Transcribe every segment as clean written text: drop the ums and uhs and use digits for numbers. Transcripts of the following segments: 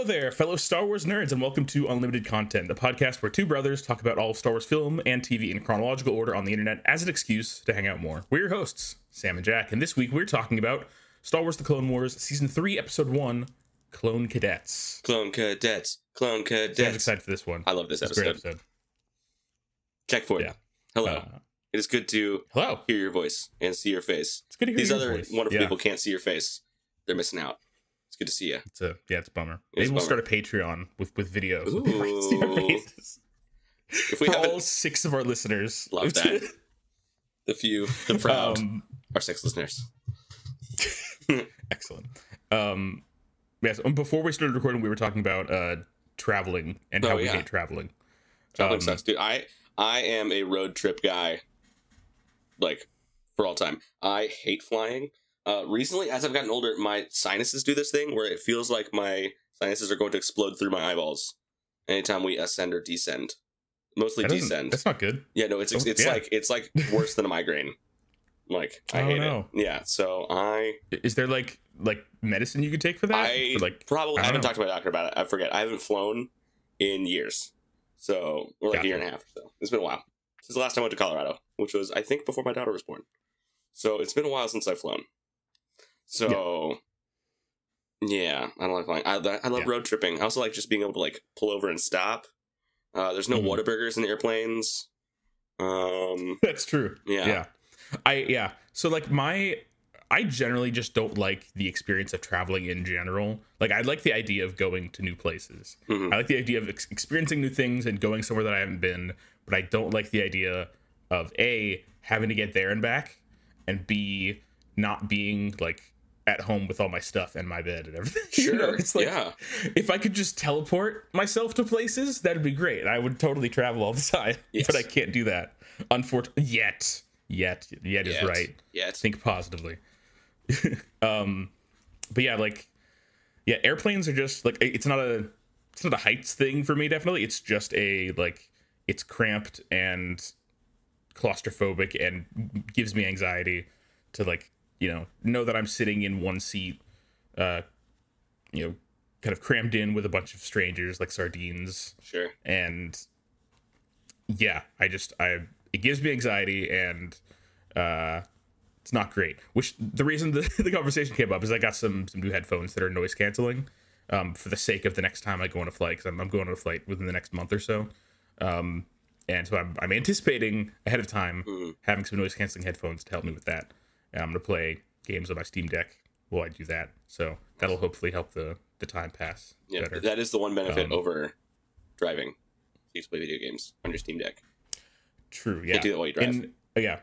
Hello there, fellow Star Wars nerds, and welcome to Unlimited Content, the podcast where two brothers talk about all of Star Wars film and TV in chronological order on the internet as an excuse to hang out more. We're your hosts, Sam and Jack, and this week we're talking about Star Wars The Clone Wars, Season 3, Episode 1, Clone Cadets. Clone Cadets. Clone Cadets. I'm excited for this one. I love this It's a episode. great episode. Check for it. Yeah. Hello. It is good to Hello. hear your voice and see your face. It's good to hear These your other voice. wonderful Yeah. people can't see your face. They're missing out. It's good to see you. It's a bummer. It's Maybe a we'll bummer. start a Patreon with videos. Ooh. Of people can see our faces. If we For haven't, all 6 of our listeners. love that. The proud, our 6 listeners. Excellent. Yes. Before we started recording, we were talking about traveling and how we hate traveling. Traveling sucks, dude. I am a road trip guy, like, for all time. I hate flying. Recently, as I've gotten older, my sinuses do this thing where it feels like my sinuses are going to explode through my eyeballs anytime we ascend or descend. Mostly descend. That's not good. Yeah, no, it's like worse than a migraine. Like, I hate it. Yeah, so Is there like medicine you could take for that? I haven't talked to my doctor about it. I forget. I haven't flown in years. So, or like a year and a half or so. It's been a while. Since the last time I went to Colorado, which was, I think, before my daughter was born. So, it's been a while since I've flown. So, yeah, I don't like flying. I love road tripping. I also like just being able to, like, pull over and stop. There's no Whataburgers in the airplanes. That's true. Yeah. So like I generally just don't like the experience of traveling in general. Like I like the idea of going to new places. Mm-hmm. I like the idea of experiencing new things and going somewhere that I haven't been, but I don't like the idea of A, having to get there and back, and B, not being like at home with all my stuff and my bed and everything. Sure. It's like, yeah. if I could just teleport myself to places, that'd be great. I would totally travel all the time. Yes. But I can't do that. Unfortunately, yet is right. Yet. Think positively. But yeah, airplanes are just like, it's not a heights thing for me. Definitely, it's just it's cramped and claustrophobic and gives me anxiety to know that I'm sitting in one seat, kind of crammed in with a bunch of strangers like sardines. Sure. And yeah, it gives me anxiety, and it's not great. Which the reason the conversation came up is I got some new headphones that are noise canceling, for the sake of the next time I go on a flight, because I'm going on a flight within the next month or so. And so I'm anticipating ahead of time having some noise canceling headphones to help me with that. And I'm gonna play games on my Steam Deck while I do that. So that'll hopefully help the time pass better. That is the one benefit over driving. You can play video games on your Steam Deck. True. Yeah. Can't do that while you drive. And, yeah.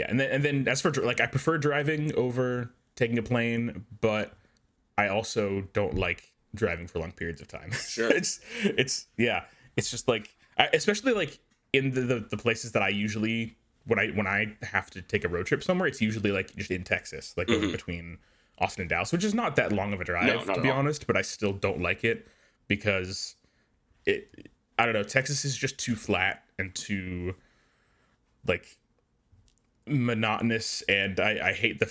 And then as for like, I prefer driving over taking a plane, but I also don't like driving for long periods of time. Sure. it's just like, especially like in the places that I usually, when I have to take a road trip somewhere, it's usually like just in Texas, like over between Austin and Dallas, which is not that long of a drive, to be honest, but I still don't like it because I don't know, Texas is just too flat and too like monotonous, and I hate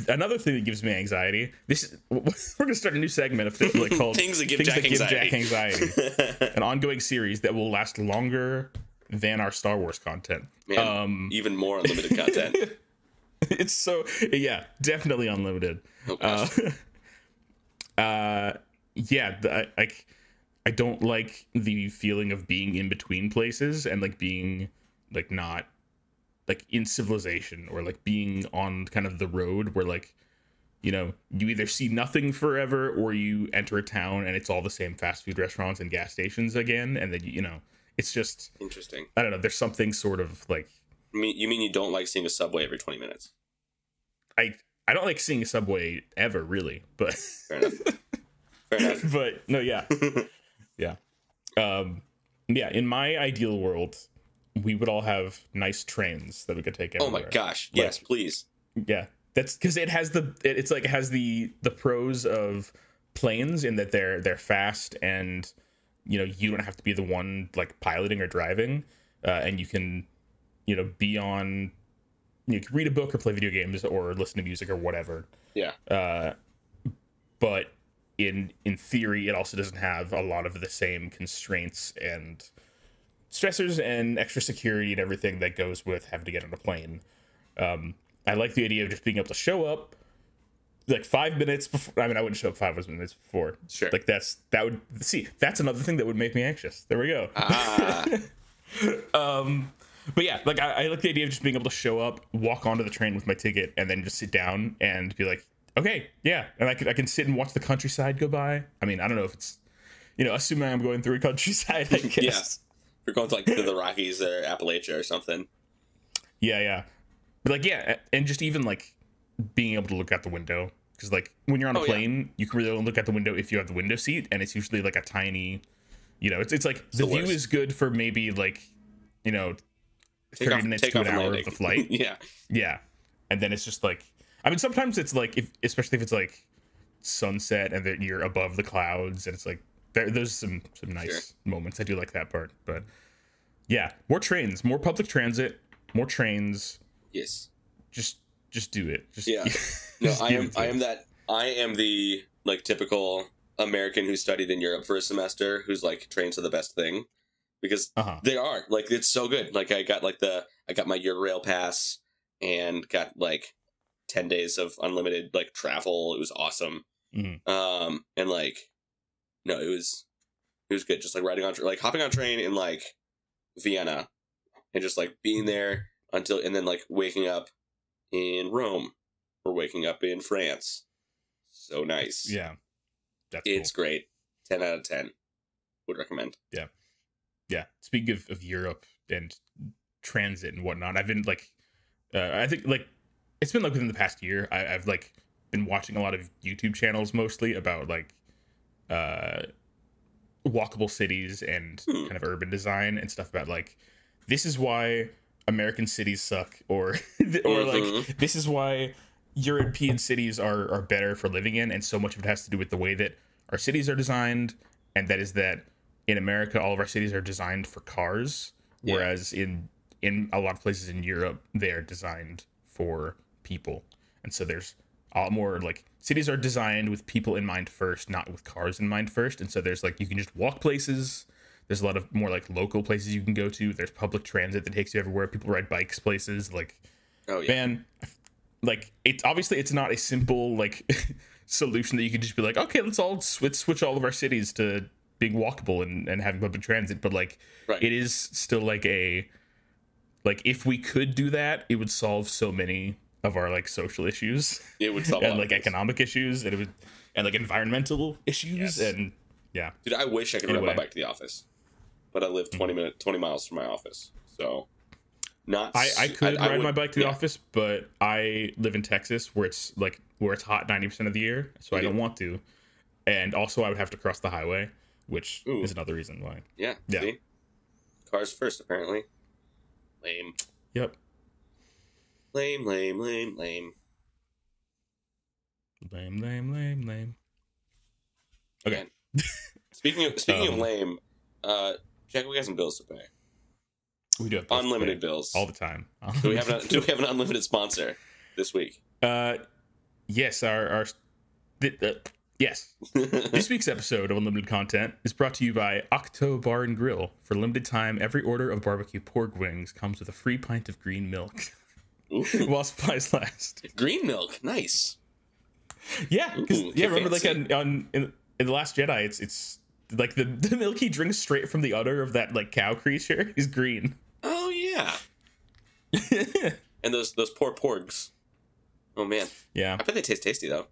another thing that gives me anxiety. We're gonna start a new segment of called Things that give Jack anxiety. An ongoing series that will last longer than our Star Wars content. Man, even more unlimited content. It's so, yeah, definitely unlimited. Oh, gosh. I don't like the feeling of being in between places and like being like not like in civilization, or like being on kind of the road where like, you either see nothing forever or you enter a town and it's all the same fast food restaurants and gas stations again, and then it's just interesting. I don't know, there's something sort of like, you mean you don't like seeing a subway every 20 minutes? I don't like seeing a subway ever, really, but Fair enough. But no, yeah. In my ideal world, we would all have nice trains that we could take everywhere. Oh my gosh, yes, please. Yeah, that's because it has it has the pros of planes in that they're fast, and you don't have to be the one like piloting or driving, and you can be on, you can read a book or play video games or listen to music or whatever. Yeah. But in theory, it also doesn't have a lot of the same constraints and stressors and extra security and everything that goes with having to get on a plane. I like the idea of just being able to show up like 5 minutes before. I mean, I wouldn't show up 5 minutes before. Sure. Like that's another thing that would make me anxious. There we go. But yeah, like I like the idea of just being able to show up, walk onto the train with my ticket, and then just sit down and be like, okay, yeah, and I can sit and watch the countryside go by. I mean, I don't know if it's, assuming I'm going through a countryside, I guess. Yeah. We're going to like to the Rockies or Appalachia or something. Yeah. But like, yeah, and just even like being able to look out the window, because like when you're on a plane, you can really only look out the window if you have the window seat, and it's usually like a tiny, it's like the view is good for maybe like 30 minutes to an hour of the flight. Yeah, and then it's just like, I mean, sometimes it's like, especially if it's like sunset and that you're above the clouds, and it's like there's some nice moments. I do like that part, but yeah, more trains, more public transit, more trains. Yes, just do it. No, I am the like typical American who studied in Europe for a semester, who's like trains are the best thing, because they are like, it's so good. Like I got my Eurail pass and got like 10 days of unlimited like travel. It was awesome. Mm-hmm. And like, no, it was good. Just like hopping on a train in like Vienna and just like being there and then like waking up in Rome or waking up in France. So nice. Yeah. It's cool. Great. 10 out of 10. Would recommend. Yeah. Speaking of Europe and transit and whatnot, I've been like, I think like it's been like within the past year, I've like been watching a lot of YouTube channels mostly about like walkable cities and kind of urban design and stuff about like, this is why American cities suck, or like this is why European cities are better for living in, and so much of it has to do with the way that our cities are designed, and that is that in America all of our cities are designed for cars, whereas in a lot of places in Europe they are designed for people, and so there's a lot more like cities are designed with people in mind first, not with cars in mind first, and so there's like you can just walk places. There's a lot of more like local places you can go to. There's public transit that takes you everywhere. People ride bikes places. Like, man, like it's not a simple like solution that you could just be like, okay, let's all switch all of our cities to being walkable and having public transit. But like, it is still like if we could do that, it would solve so many of our like social issues. It would solve and like economic issues, and like environmental issues, and yeah. Dude, I wish I could ride my bike to the office. But I live 20 miles from my office, so not. I could ride my bike to the office, but I live in Texas, where it's hot 90% of the year, so I don't want to. And also, I would have to cross the highway, which is another reason why. Yeah. See? Cars first, apparently. Lame. Yep. Lame. Lame. Okay. Speaking of lame. Jack, we got some bills to pay. We do have unlimited bills all the time. Do we have an unlimited sponsor this week? Yes. Yes. This week's episode of Unlimited Content is brought to you by Octo Bar and Grill. For limited time, every order of barbecue pork wings comes with a free pint of green milk while supplies last. Green milk, nice. Yeah, remember like in The Last Jedi, it's like the milk he drinks straight from the udder of that like cow creature is green. Oh yeah. And those poor porgs. Oh man. Yeah. I bet they taste tasty though.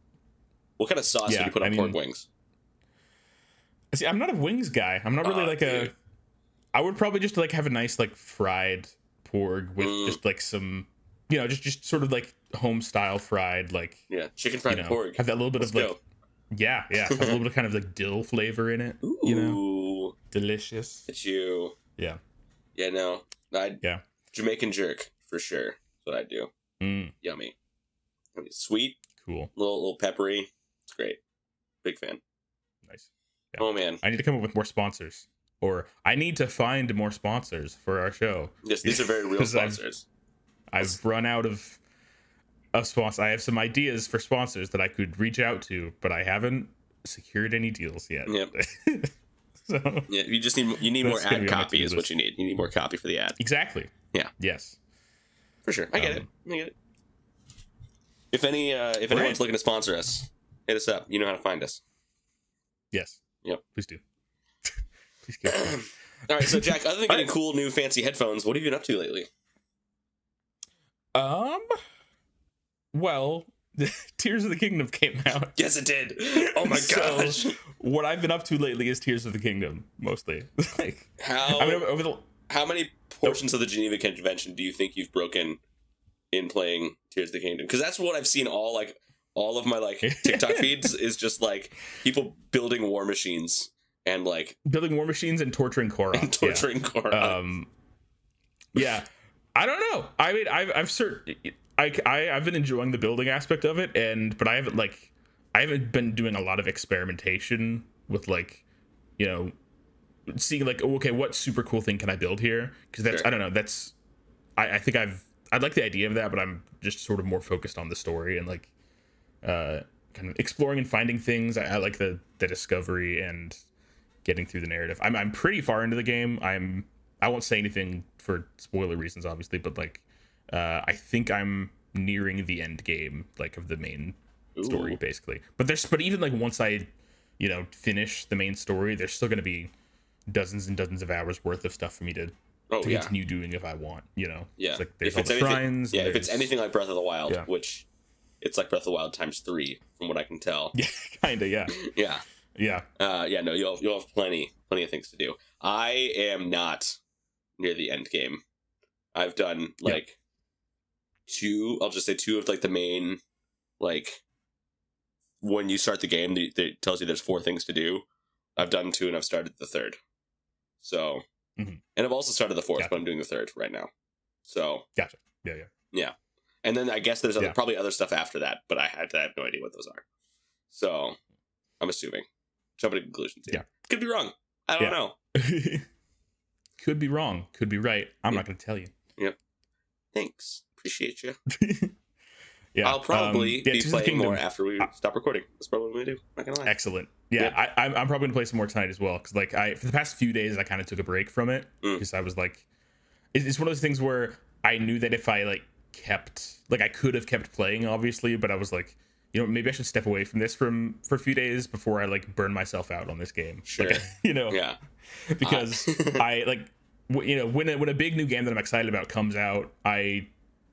What kind of sauce do you put on pork wings? See, I'm not a wings guy. I'm not really like dude. I would probably just like have a nice like fried porg with just like some, just sort of like home style fried like chicken fried porg. Have that little bit of like have a little bit of kind of like dill flavor in it. Ooh. Delicious. It's you. Yeah. Yeah, no. Jamaican jerk for sure. That's what I do. Yummy. I mean, sweet. Cool. Little peppery. It's great. Big fan. Nice. Yeah. Oh man. I need to come up with more sponsors. Or I need to find more sponsors for our show. Yes, these are very real sponsors. I've run out of sponsors. I have some ideas for sponsors that I could reach out to, but I haven't secured any deals yet. Yep. So yeah, you need more ad copy is what you need. You need more copy for the ad. Exactly. Yeah. Yes. For sure. I get it. If anyone's looking to sponsor us, hit us up. You know how to find us. Yes. Yep. Please do. Please go. All right, so Jack, other than getting cool new fancy headphones, what have you been up to lately? Well, Tears of the Kingdom came out. Yes, it did. Oh my gosh. So, what I've been up to lately is Tears of the Kingdom, mostly. Like, how many portions of the Geneva Convention do you think you've broken in playing Tears of the Kingdom? Because that's what I've seen all of my like TikTok feeds is just like people building war machines and like building war machines and torturing Korra. Korra. Yeah. I don't know. I mean, I've been enjoying the building aspect of it, but I haven't been doing a lot of experimentation with like, you know, seeing like, okay, what super cool thing can I build here? Because that's, sure. I don't know, that's, I think I like the idea of that, but I'm just sort of more focused on the story and like, kind of exploring and finding things. I like the discovery and getting through the narrative. I'm pretty far into the game. I won't say anything for spoiler reasons, obviously, but like, I think I'm nearing the end game, like of the main story, basically. But even like once I, you know, finish the main story, there's still going to be dozens and dozens of hours worth of stuff for me to continue doing if I want, you know. Yeah. It's like there's all the shrines. Yeah. If it's anything like Breath of the Wild, which it's like Breath of the Wild times 3, from what I can tell. Yeah, kind of. Yeah. Yeah. Yeah. No, you'll have plenty of things to do. I am not near the end game. I've done like I'll just say two of like the main, like when you start the game, it tells you there's 4 things to do. I've done 2 and I've started the 3rd. So, and I've also started the 4th, but I'm doing the 3rd right now. So, gotcha. Yeah. And then I guess there's probably other stuff after that, but I have no idea what those are. So, I'm assuming. Jumping to conclusions here. Yeah. Could be wrong. I don't know. Could be wrong. Could be right. I'm not going to tell you. Yep. Thanks. Appreciate you. Yeah. I'll probably be playing more after we stop recording. That's probably what I'm going to do. Not going to lie. Excellent. Yeah. I'm probably going to play some more tonight as well. Because like for the past few days, I kind of took a break from it. Because I was like, it's one of those things where I knew that if I like kept, like I could have kept playing, obviously. But I was like, you know, maybe I should step away from this for a few days before I like burn myself out on this game. Sure. Like, you know. Yeah. Because I like, you know, when a big new game that I'm excited about comes out, I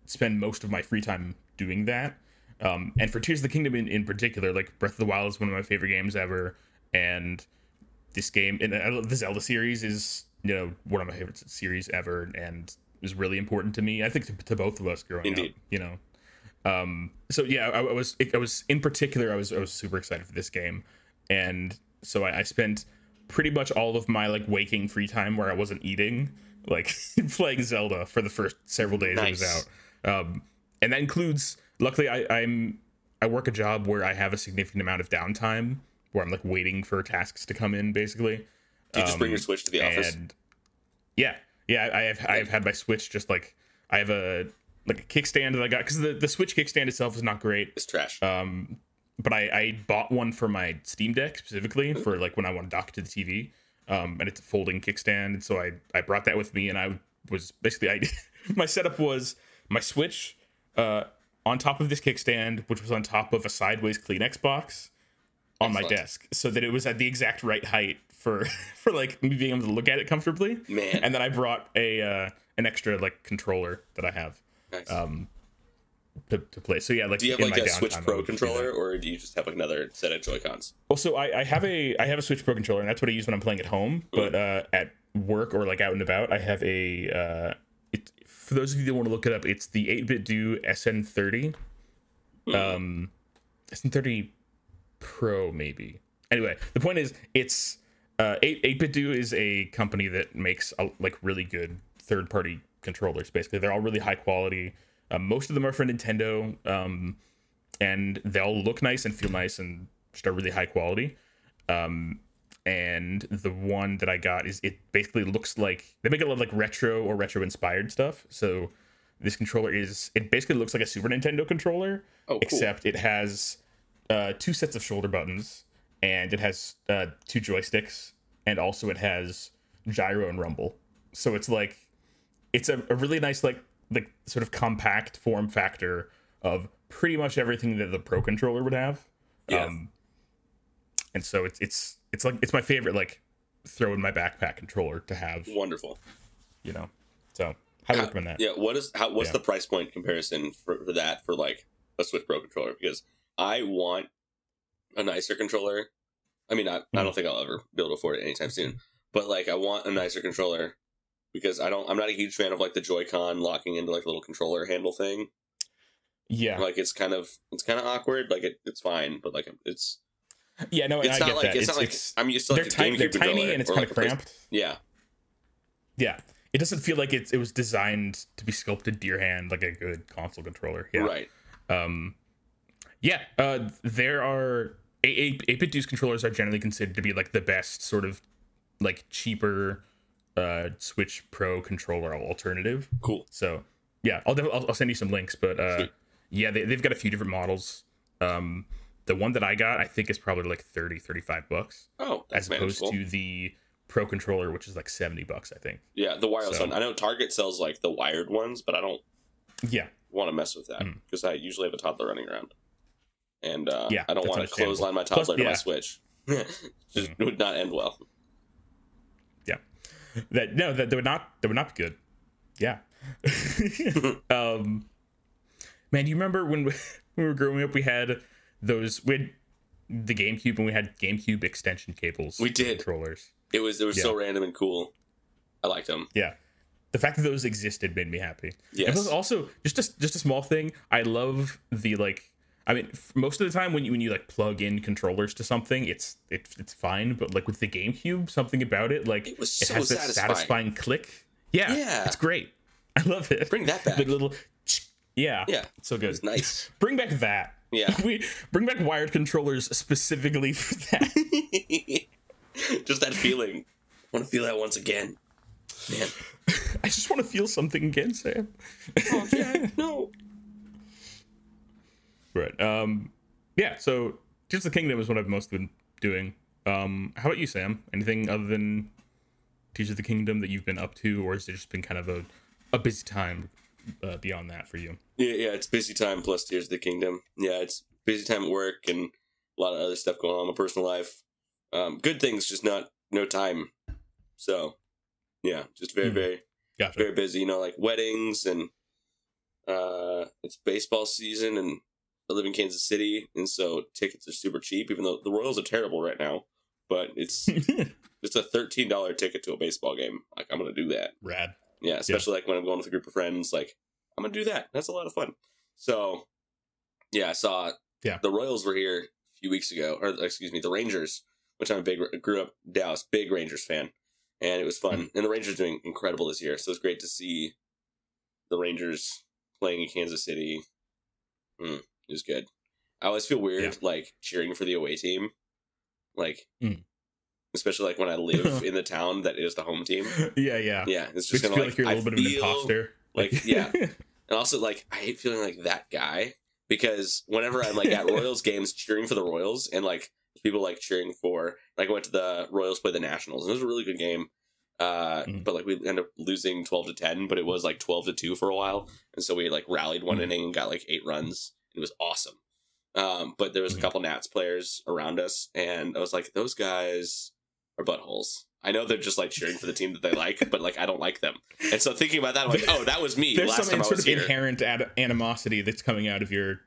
spend most of my free time doing that. And for Tears of the Kingdom in particular, like Breath of the Wild is one of my favorite games ever, and this game and the Zelda series is, you know, one of my favorite series ever, and is really important to me. I think to both of us growing up, you know. So yeah, I was in particular, I was super excited for this game, and so I spent pretty much all of my like waking free time where I wasn't eating, like playing Zelda for the first several days it was out. And that includes, luckily I work a job where I have a significant amount of downtime where I'm like waiting for tasks to come in, basically. Do you just bring your Switch to the office? And yeah, I've had my Switch, just like I have a kickstand that I got, because the Switch kickstand itself is not great. It's trash. But I bought one for my Steam Deck specifically for like when I want to dock to the TV. And it's a folding kickstand, and so I brought that with me, and I was basically my setup was my Switch on top of this kickstand, which was on top of a sideways Kleenex box on my desk, so that it was at the exact right height for like me being able to look at it comfortably. Man. And then I brought an extra like controller that I have. Nice. To play. So yeah, like, do you have like a Switch Pro controller, or do you just have like another set of Joy-Cons? Well, so I have a Switch Pro controller, and that's what I use when I'm playing at home. But at work or like out and about, I have a for those of you that want to look it up, it's the 8BitDo SN30. SN30 Pro maybe. Anyway, the point is, it's 8BitDo is a company that makes like really good third-party controllers. Basically, they're all really high quality. Most of them are for Nintendo, and they all look nice and feel nice and just are really high quality. And the one that I got it basically looks like, they make a lot of like retro or retro inspired stuff. So this controller it basically looks like a Super Nintendo controller, cool. Except it has 2 sets of shoulder buttons and it has 2 joysticks, and also it has gyro and rumble. So it's like it's a really nice like sort of compact form factor of pretty much everything that the Pro controller would have. Yeah. And so it's like it's my favorite like throw in my backpack controller to have. Wonderful. You know, so highly recommend that. Yeah. What's the price point comparison for that for like a Switch Pro controller? Because I want a nicer controller. I mean, I don't think I'll ever be able to afford it anytime soon. But like, I want a nicer controller because I'm not a huge fan of like the Joy-Con locking into like a little controller handle thing. Yeah, like it's kind of awkward. Like it's fine, but like it's. Yeah, no, it's I not get like that. it's not like I'm used to like they're tiny and it's kind of cramped. Yeah, yeah. It doesn't feel like it was designed to be sculpted to your hand like a good console controller. Yeah, right. There are 8-bit Deuce controllers are generally considered to be like the best sort of like cheaper Switch Pro controller alternative. Cool. So yeah, I'll send you some links, but yeah, they've got a few different models. The one that I got, I think, is probably like $30-$35. Oh, that's as opposed manageable. to the Pro controller, which is like $70, I think. Yeah, the wireless one. I know Target sells like the wired ones, but I don't. Yeah. Want to mess with that because I usually have a toddler running around, and I don't want to clothesline my Plus, toddler to my Switch. Just it would not end well. Yeah, that would not be good. Yeah. Man, you remember when we were growing up, we had the GameCube and we had GameCube extension cables. We did controllers. It was so random and cool. I liked them. Yeah. The fact that those existed made me happy. Yes. And also just a small thing. I love the like. I mean, most of the time when you like plug in controllers to something, it's fine. But like with the GameCube, something about it like it was it has that satisfying click. Yeah, it's great. I love it. Bring that back. The little. Yeah. It's so good. It's nice. Bring back that. Yeah. We bring back wired controllers specifically for that. Just that feeling. I want to feel that once again. Man. I just want to feel something again, Sam. Oh, Jack, no. Right. Yeah, so Tears of the Kingdom is what I've most been doing. How about you, Sam? Anything other than Tears of the Kingdom that you've been up to, or has it just been kind of a busy time beyond that for you? Yeah, it's busy time plus Tears of the Kingdom. Yeah, it's busy time at work and a lot of other stuff going on in my personal life. Good things, just no time. So, yeah, just very, very busy. You know, like weddings and it's baseball season, and I live in Kansas City, and so tickets are super cheap. Even though the Royals are terrible right now, but it's just a $13 ticket to a baseball game. Like I'm gonna do that. Rad. Yeah, especially like when I'm going with a group of friends. Like I'm gonna do that. That's a lot of fun. So, yeah, I saw the Royals were here a few weeks ago, or excuse me, the Rangers, which grew up in Dallas, big Rangers fan. And it was fun. And the Rangers are doing incredible this year. So it's great to see the Rangers playing in Kansas City. It was good. I always feel weird, like, cheering for the away team. Like, especially, like, when I live in the town that is the home team. Yeah. Yeah, it's just kind of like you're a little bit of an imposter. Like, yeah. And also, like, I hate feeling like that guy. Because whenever I'm, like, at Royals games cheering for the Royals, and, like, people like cheering for, like I went to the Royals play the Nationals, and it was a really good game. But like we ended up losing 12-10, but it was like 12-2 for a while, and so we like rallied one inning and got like 8 runs. It was awesome. But there was a couple Nats players around us, and I was like, those guys are buttholes. I know they're just like cheering for the team that they like, but like I don't like them. And so thinking about that, I'm like, oh, that was me last time I was here. There's some sort of inherent animosity that's coming out of your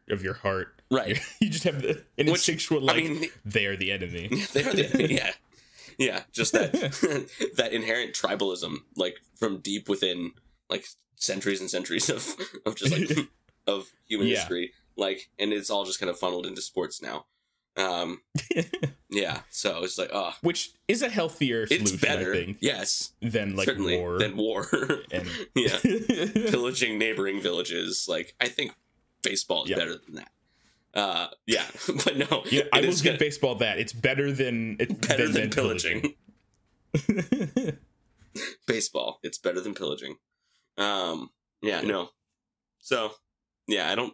heart. Right. You just have an instinctual like, they are the enemy. They are the enemy. Yeah. Yeah. Just that that inherent tribalism, like from deep within, like centuries and centuries of just like of human history. Like, and it's all just kind of funneled into sports now. Yeah, so it's like, which is a healthier solution, it's better, I think, yes, than like certainly war. Than war. And pillaging neighboring villages. Like, I think baseball is better than that. But no, I will give baseball that it's better than pillaging. Baseball, it's better than pillaging. No. So, yeah, I don't.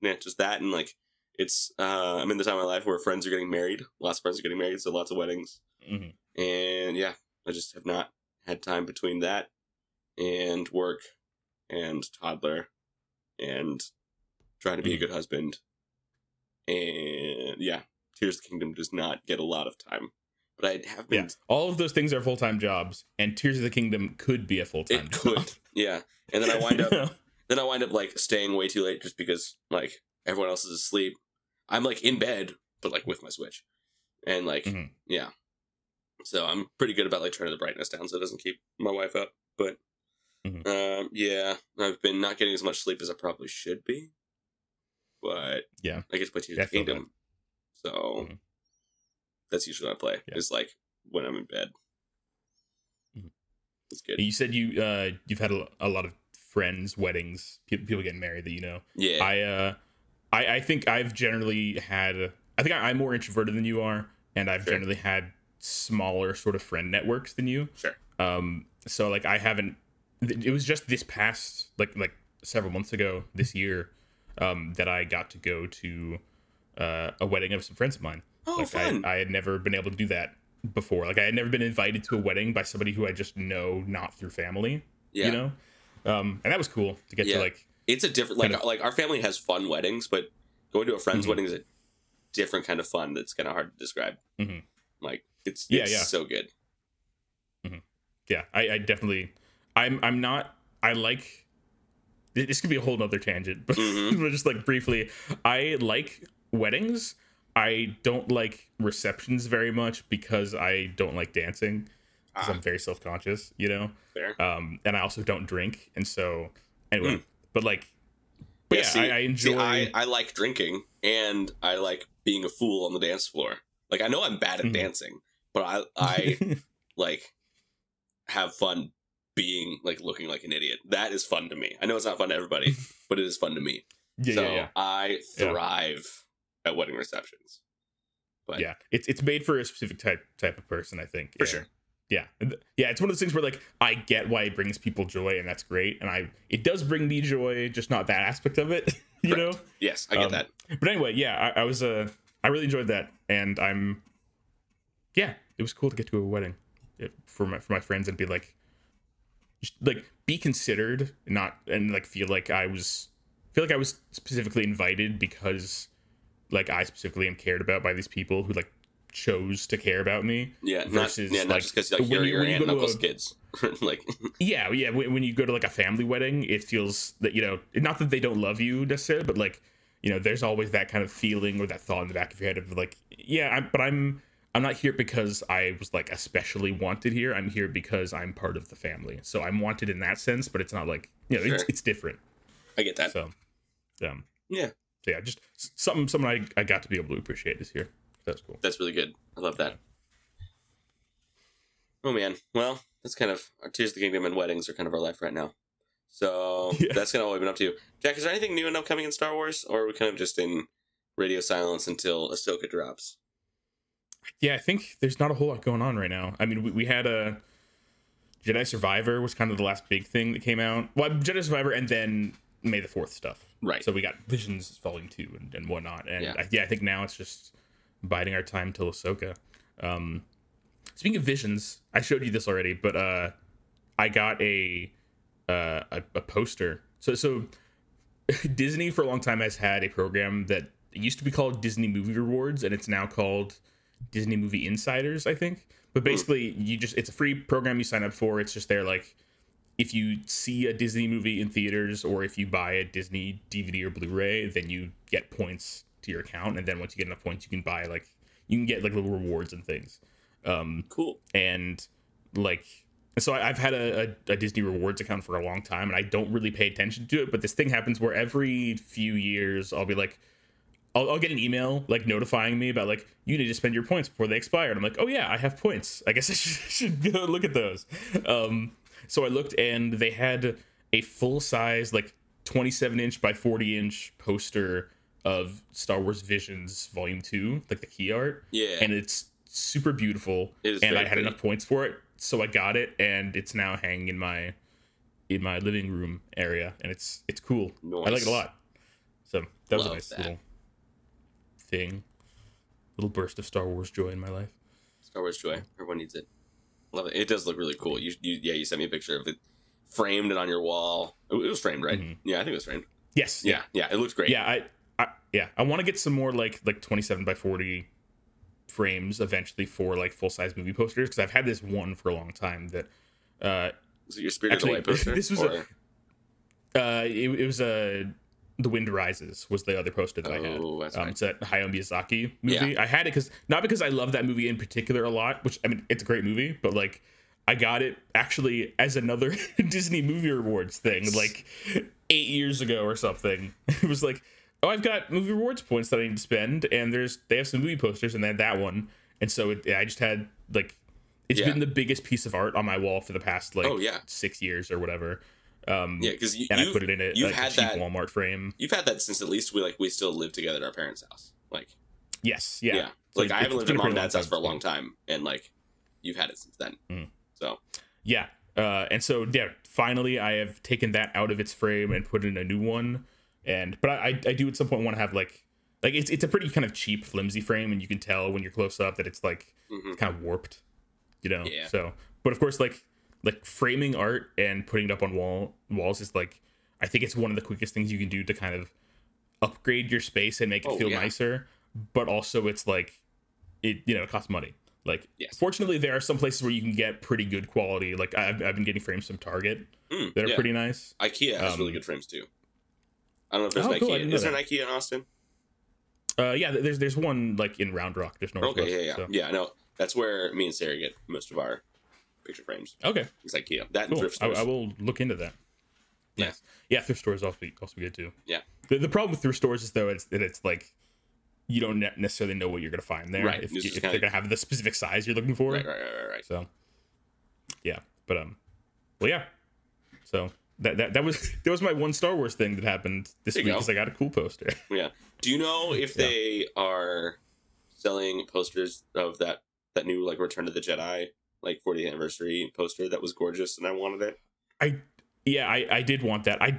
Yeah, just that, and like It's I'm in the time of my life where friends are getting married. Lots of friends are getting married, so lots of weddings. And yeah, I just have not had time between that and work and toddler and trying to be a good husband. And yeah, Tears of the Kingdom does not get a lot of time. But I have been... Yeah, all of those things are full-time jobs, and Tears of the Kingdom could be a full-time job. It could, yeah. And then I wind up like staying way too late just because like everyone else is asleep. I'm like in bed, but like with my Switch. And like, yeah. So I'm pretty good about like turning the brightness down so it doesn't keep my wife up. But yeah, I've been not getting as much sleep as I probably should be. But yeah, I get to play Tears of the Kingdom. So that's usually what I play. Is like when I'm in bed. It's good. You said you've had a lot of friends, weddings, people getting married that you know. Yeah. I think I've generally had. I think I'm more introverted than you are, and I've generally had smaller sort of friend networks than you. Sure. So like I haven't. It was just this past like several months ago this year that I got to go to a wedding of some friends of mine. Oh, like fun! I had never been able to do that before. Like I had never been invited to a wedding by somebody who I just know not through family. Yeah. You know, and that was cool to get to like. It's a different like our family has fun weddings, but going to a friend's wedding is a different kind of fun that's kind of hard to describe. Like it's so good. Yeah, I definitely. I'm not. I like. This could be a whole nother tangent, but just like briefly, I like weddings. I don't like receptions very much because I don't like dancing. Because I'm very self-conscious, you know. Fair. And I also don't drink, and so anyway. But like, I enjoy. See, I like drinking, and I like being a fool on the dance floor. Like I know I'm bad at dancing, but I like have fun being like looking like an idiot. That is fun to me. I know it's not fun to everybody, but it is fun to me. I thrive at wedding receptions. But yeah, it's made for a specific type of person, I think. For sure. Yeah, it's one of those things where like I get why it brings people joy, and that's great, and it does bring me joy, just not that aspect of it, you know. Yes, I get that. But anyway, yeah, I really enjoyed that, and it was cool to get to a wedding for my friends and be like, just like be considered, and feel like I was specifically invited because like I specifically am cared about by these people who like chose to care about me. Yeah, versus not just because like you're your aunt and uncle's kids. Like when you go to like a family wedding, it feels that, you know, not that they don't love you necessarily, but like, you know, there's always that kind of feeling or that thought in the back of your head of like, I'm not here because I was like especially wanted here. I'm here because I'm part of the family, so I'm wanted in that sense. But it's not like, you know, it's different. I get that. So yeah, just something I got to be able to appreciate this year. That's cool. That's really good. I love that. Oh man. Well, that's kind of our Tears of the Kingdom and weddings are kind of our life right now. So that's kind of what we've been up to. Jack, is there anything new and upcoming in Star Wars, or are we kind of just in radio silence until Ahsoka drops? Yeah, I think there's not a whole lot going on right now. I mean, we had a Jedi Survivor was kind of the last big thing that came out. Well, Jedi Survivor and then May the 4th stuff. Right. So we got Visions Volume 2 and whatnot. And I think now it's just biding our time till Ahsoka. Speaking of Visions, I showed you this already, but I got a poster. So Disney for a long time has had a program that used to be called Disney Movie Rewards, and it's now called Disney Movie Insiders, I think. But basically, it's a free program you sign up for. It's just there, like, if you see a Disney movie in theaters or if you buy a Disney DVD or Blu-ray, then you get points to your account, and then once you get enough points, you can get like little rewards and things. Cool. And like, so I've had a Disney rewards account for a long time, and I don't really pay attention to it, but this thing happens where every few years I'll be like, I'll get an email like notifying me about like, you need to spend your points before they expire, and I'm like, oh yeah, I have points, I guess I should go look at those. So I looked, and they had a full-size like 27-inch by 40-inch poster of Star Wars Visions Volume 2, like the key art. Yeah. And it's super beautiful. And I had enough points for it, so I got it, and it's now hanging in my living room area, and it's cool. Nice. I like it a lot. So that was a nice little thing. Little burst of Star Wars joy in my life. Star Wars joy. Everyone needs it. Love it. It does look really cool. You sent me a picture of it framed and on your wall. It was framed, right? Mm-hmm. Yeah, I think it was framed. Yes. Yeah. It looks great. Yeah, I want to get some more like 27 by 40 frames eventually for like full size movie posters, because I've had this one for a long time that. Is it your Spirit of the Light poster? This was it was The Wind Rises was the other poster that I had. That's right. It's that Hayao Miyazaki movie. Yeah. I had it not because I love that movie in particular a lot, which I mean it's a great movie, but like I got it actually as another Disney Movie Awards thing, like 8 years ago or something. It was like, oh, I've got movie awards points that I need to spend, and they have some movie posters, and they had that one, and so I just had like. It's been the biggest piece of art on my wall for the past 6 years or whatever. Because I put it in you've like had a cheap that Walmart frame. You've had that since at least we still live together at our parents' house. Like, yes, yeah. Like I haven't lived at mom and dad's house for a long time, and like you've had it since then. So yeah, and so finally I have taken that out of its frame and put in a new one. But I do at some point want to have like it's a pretty kind of cheap, flimsy frame, and you can tell when you're close up that it's like kind of warped. Yeah. So, but of course, like framing art and putting it up on walls is like, I think it's one of the quickest things you can do to kind of upgrade your space and make it feel nicer. But also, it's like it costs money. Like, fortunately, there are some places where you can get pretty good quality. Like I've been getting frames from Target that are pretty nice. IKEA has really good frames too. I don't know if there's an IKEA. Is there an IKEA in Austin? Yeah, there's one like in Round Rock. There's no. Okay, yeah, I know. That's where me and Sarah get most of our picture frames. Okay. It's IKEA. That and thrift stores. I will look into that. Yeah. Nice. Yeah, thrift stores also good too. Yeah. The problem with thrift stores is though it's like you don't necessarily know what you're gonna find there. Right. If they're gonna have the specific size you're looking for. Right. So yeah. But well yeah. So that was my one Star Wars thing that happened this week because I got a cool poster. Yeah. Do you know if they are selling posters of that new like Return of the Jedi like 40th anniversary poster that was gorgeous and I wanted it? I did want that. I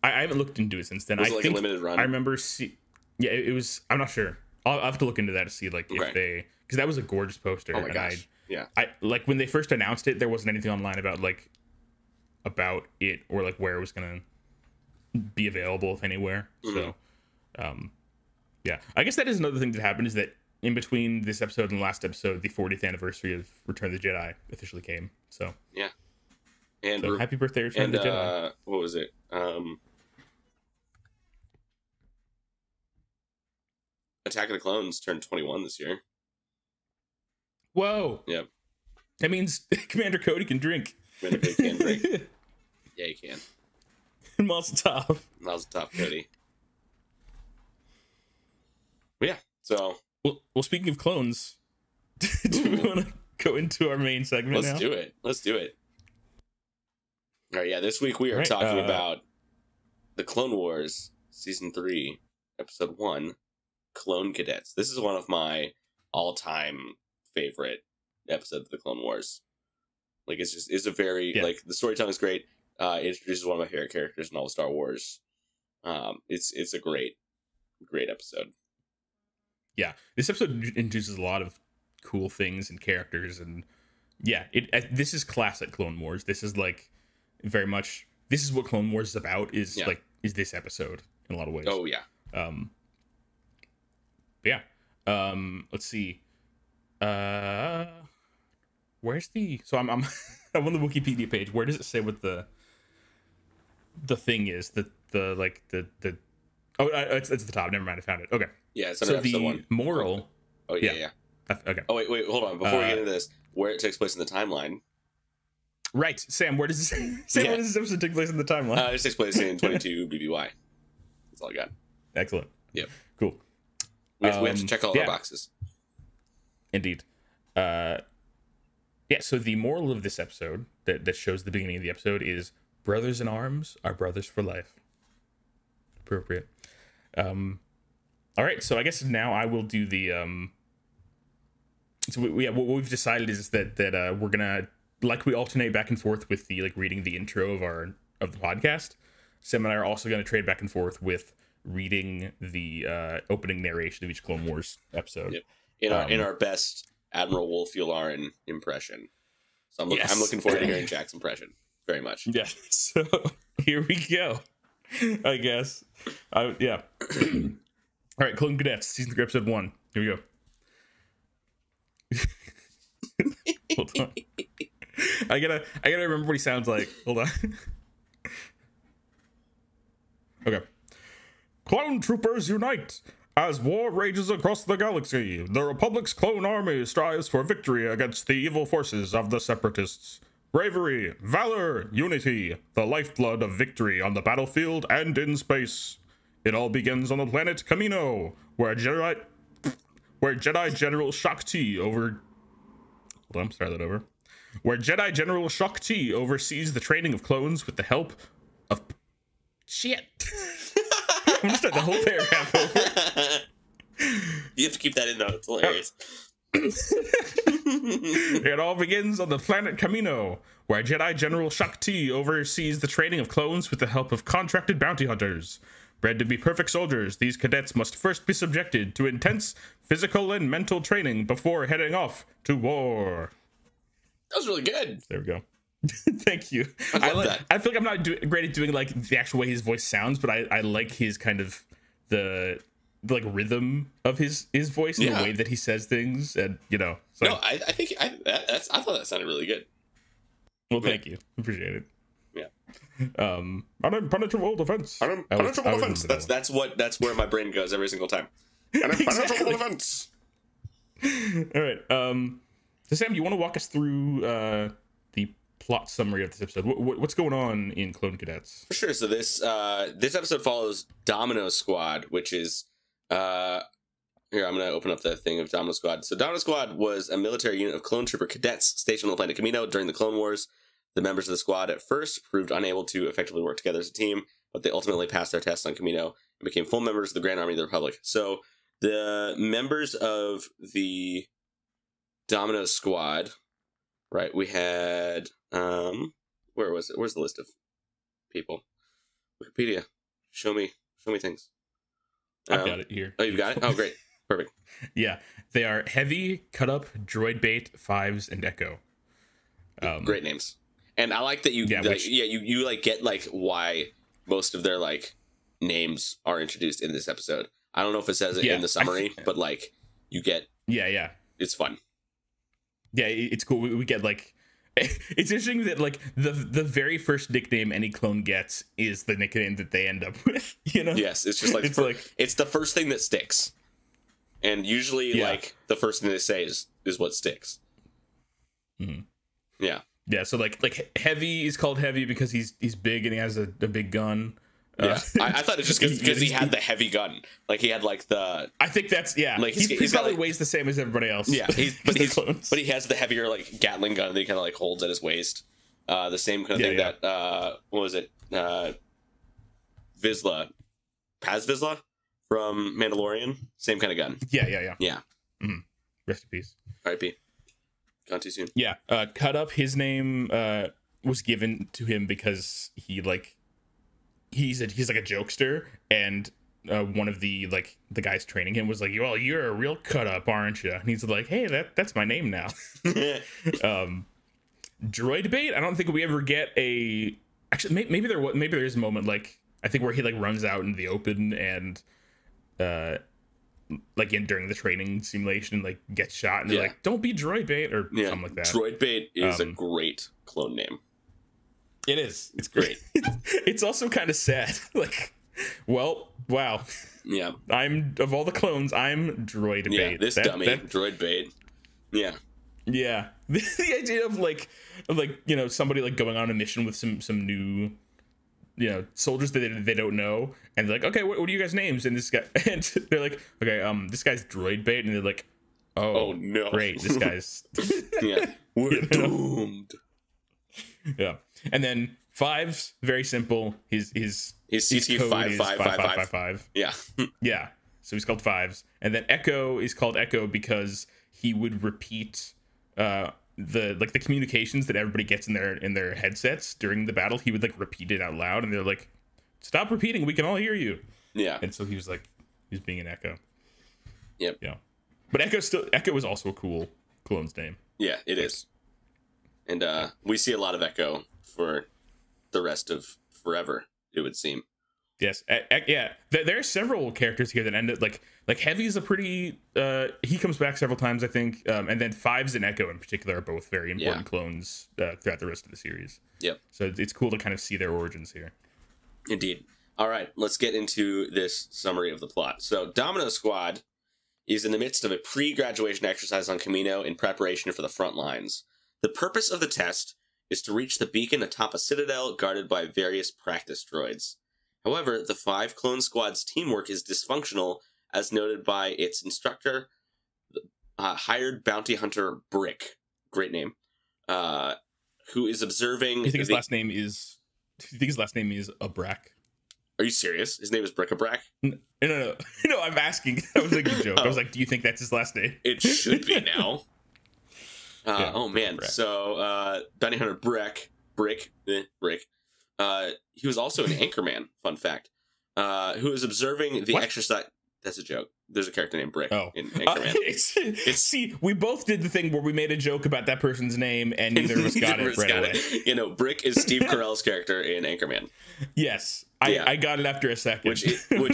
haven't looked into it since then. Was it like a limited run? I remember it was. I'm not sure. I'll have to look into that to see like if they, because that was a gorgeous poster. Oh my gosh. I like when they first announced it, there wasn't anything online about it or like where it was gonna be available, if anywhere. So yeah, I guess that is another thing that happened, is that in between this episode and the last episode, the 40th anniversary of Return of the Jedi officially came. So yeah, and so happy birthday, Return of the Jedi. What was it? Attack of the Clones turned 21 this year. Whoa! Yep. That means Commander Cody can drink. Commander Cody can drink. Yeah, he can. Mazel tov. Mazel tov, Cody. But yeah, so... Well, speaking of clones, do we want to go into our main segment now? Let's do it. All right, yeah, this week we are talking about the Clone Wars Season 3, Episode 1, Clone Cadets. This is one of my all-time favorite episodes of the Clone Wars. Like, it's a very, like, the storytelling is great. It introduces one of my favorite characters in all of Star Wars. It's a great episode. Yeah, this episode introduces a lot of cool things and characters, and this is classic Clone Wars. This is like very much, this is what Clone Wars is about, is this episode in a lot of ways. Oh yeah. Let's see. Where's the, so I'm I'm on the Wikipedia page. Where does it say what the thing is? It's at the top. Never mind, I found it. Okay. Yeah, it's under episode 1. Moral. Oh yeah. Okay. Oh wait, hold on. Before we get into this, where it takes place in the timeline. Right, Sam. Where does where does this episode take place in the timeline? It takes place in 22 BBY. That's all I got. Excellent. Yep. Cool. We have to check all our boxes. Indeed. So the moral of this episode that shows the beginning of the episode is brothers in arms are brothers for life. Appropriate. All right, so I guess now I will do the so what we've decided is that we're gonna, like, we alternate back and forth with the reading the intro of the podcast. Sam and I are also gonna trade back and forth with reading the opening narration of each Clone Wars episode. Yep. In our best Admiral Yularen impression. So I'm looking forward to hearing Jack's impression very much. Yeah. So here we go. I guess. Yeah. All right, Clone Cadets, season 3, episode 1. Here we go. Hold on. I gotta remember what he sounds like. Hold on. Okay. Clone troopers unite! As war rages across the galaxy, the Republic's clone army strives for victory against the evil forces of the Separatists. Bravery, valor, unity, the lifeblood of victory on the battlefield and in space. It all begins on the planet Kamino, where Jedi General Shakti Where Jedi General Shakti oversees the training of clones with the help of shit. I'm gonna start the whole paragraph over. You have to keep that in though. It's hilarious. It all begins on the planet Kamino, where Jedi General Shakti oversees the training of clones with the help of contracted bounty hunters. Bred to be perfect soldiers, these cadets must first be subjected to intense physical and mental training before heading off to war. That was really good. There we go. Thank you. I feel like I'm not great at doing like the actual way his voice sounds, but I like his kind of the like rhythm of his voice and the way that he says things, and so. No, I think I thought that sounded really good. Well, thank you. Appreciate it. Yeah. Unimpenetrable defense. Unimpenetrable defense. That's where my brain goes every single time. Unimpenetrable defense. All right. So Sam, do you want to walk us through the plot summary of this episode? What's going on in Clone Cadets? For sure. So this episode follows Domino Squad, which is here, I'm going to open up the thing of Domino Squad. So Domino Squad was a military unit of clone trooper cadets stationed on the planet Kamino during the Clone Wars. The members of the squad at first proved unable to effectively work together as a team, but they ultimately passed their tests on Kamino and became full members of the Grand Army of the Republic. So the members of the Domino Squad, right? We had where was it? Where's the list of people? Wikipedia. Show me things. I've got it here. Oh, you've got it? Oh, great. Perfect. Yeah. They are Heavy, Cut Up, Droid Bait, Fives, and Echo. Great names. And I like that you you like get like why most of their like names are introduced in this episode. I don't know if it says it in the summary, but like you get it's fun. Yeah, it's cool. We get like it's interesting that like the very first nickname any clone gets is the nickname that they end up with, Yes, it's just like it's the first thing that sticks. And usually like the first thing they say is what sticks. Mm-hmm. Yeah, so like Heavy is called Heavy because he's big and he has a big gun. Yeah, I thought it's just because he had the heavy gun. Like he had like the. I think that's like he's probably like, weighs the same as everybody else. Yeah, but he has the heavier like Gatling gun that he kind of like holds at his waist. The same kind of thing that what was it? Vizsla, Paz Vizsla from Mandalorian. Same kind of gun. Yeah. Mm-hmm. Rest in peace. R.I.P. Gone too soon. Yeah, Cut Up. His name was given to him because he like. He's like a jokester, and one of the guys training him was like, "Well, you're a real cut up, aren't you?" And he's like, "Hey, that's my name now." Droid Bait. I don't think we ever get a. Actually, maybe there is a moment like I think where he like runs out into the open and like during the training simulation like gets shot and they're like, "Don't be Droid Bait" or something like that. Droid Bait is a great clone name. It is. It's great. It's also kind of sad. Like, well, wow. Yeah. Of all the clones, I'm Droid Bait. Yeah, this dummy, Droid Bait. Yeah. Yeah. The idea of like somebody like going on a mission with some new soldiers that they don't know, and they're like, okay, what are you guys' names? And this guy, and they're like, okay, this guy's Droid Bait, and they're like, oh no, great, this guy's we're doomed. Yeah. And then Fives, very simple. His CT 55555. Yeah. Yeah. So he's called Fives. And then Echo is called Echo because he would repeat the communications that everybody gets in their headsets during the battle. He would like repeat it out loud, and they're like, "Stop repeating, we can all hear you." Yeah. And so he was being an Echo. Yep. Yeah. But Echo is also a cool clone's name. Yeah, it is. And we see a lot of Echo for the rest of forever, it would seem. Yes. Yeah. There are several characters here that end up like Heavy's a pretty he comes back several times, I think. And then Fives and Echo in particular are both very important clones throughout the rest of the series. Yep. So it's cool to kind of see their origins here. Indeed. All right, let's get into this summary of the plot. So Domino Squad is in the midst of a pre-graduation exercise on Kamino in preparation for the front lines. The purpose of the test is to reach the beacon atop a citadel guarded by various practice droids. However, the 5 clone squad's teamwork is dysfunctional, as noted by its instructor, hired bounty hunter Brick, great name, who is observing... You think his last name is Abrak? Are you serious? His name is Brick-a-Brack? No, I'm asking. That was like a joke. I was like, do you think that's his last name? It should be now. Yeah, oh, man. Brick. So, bounty hunter Brick. He was also an anchorman, fun fact, who is observing the exercise. That's a joke. There's a character named Brick in Anchorman. See, we both did the thing where we made a joke about that person's name, and neither of us got it right away. You know, Brick is Steve Carell's character in Anchorman. Yes, I got it after a second. Which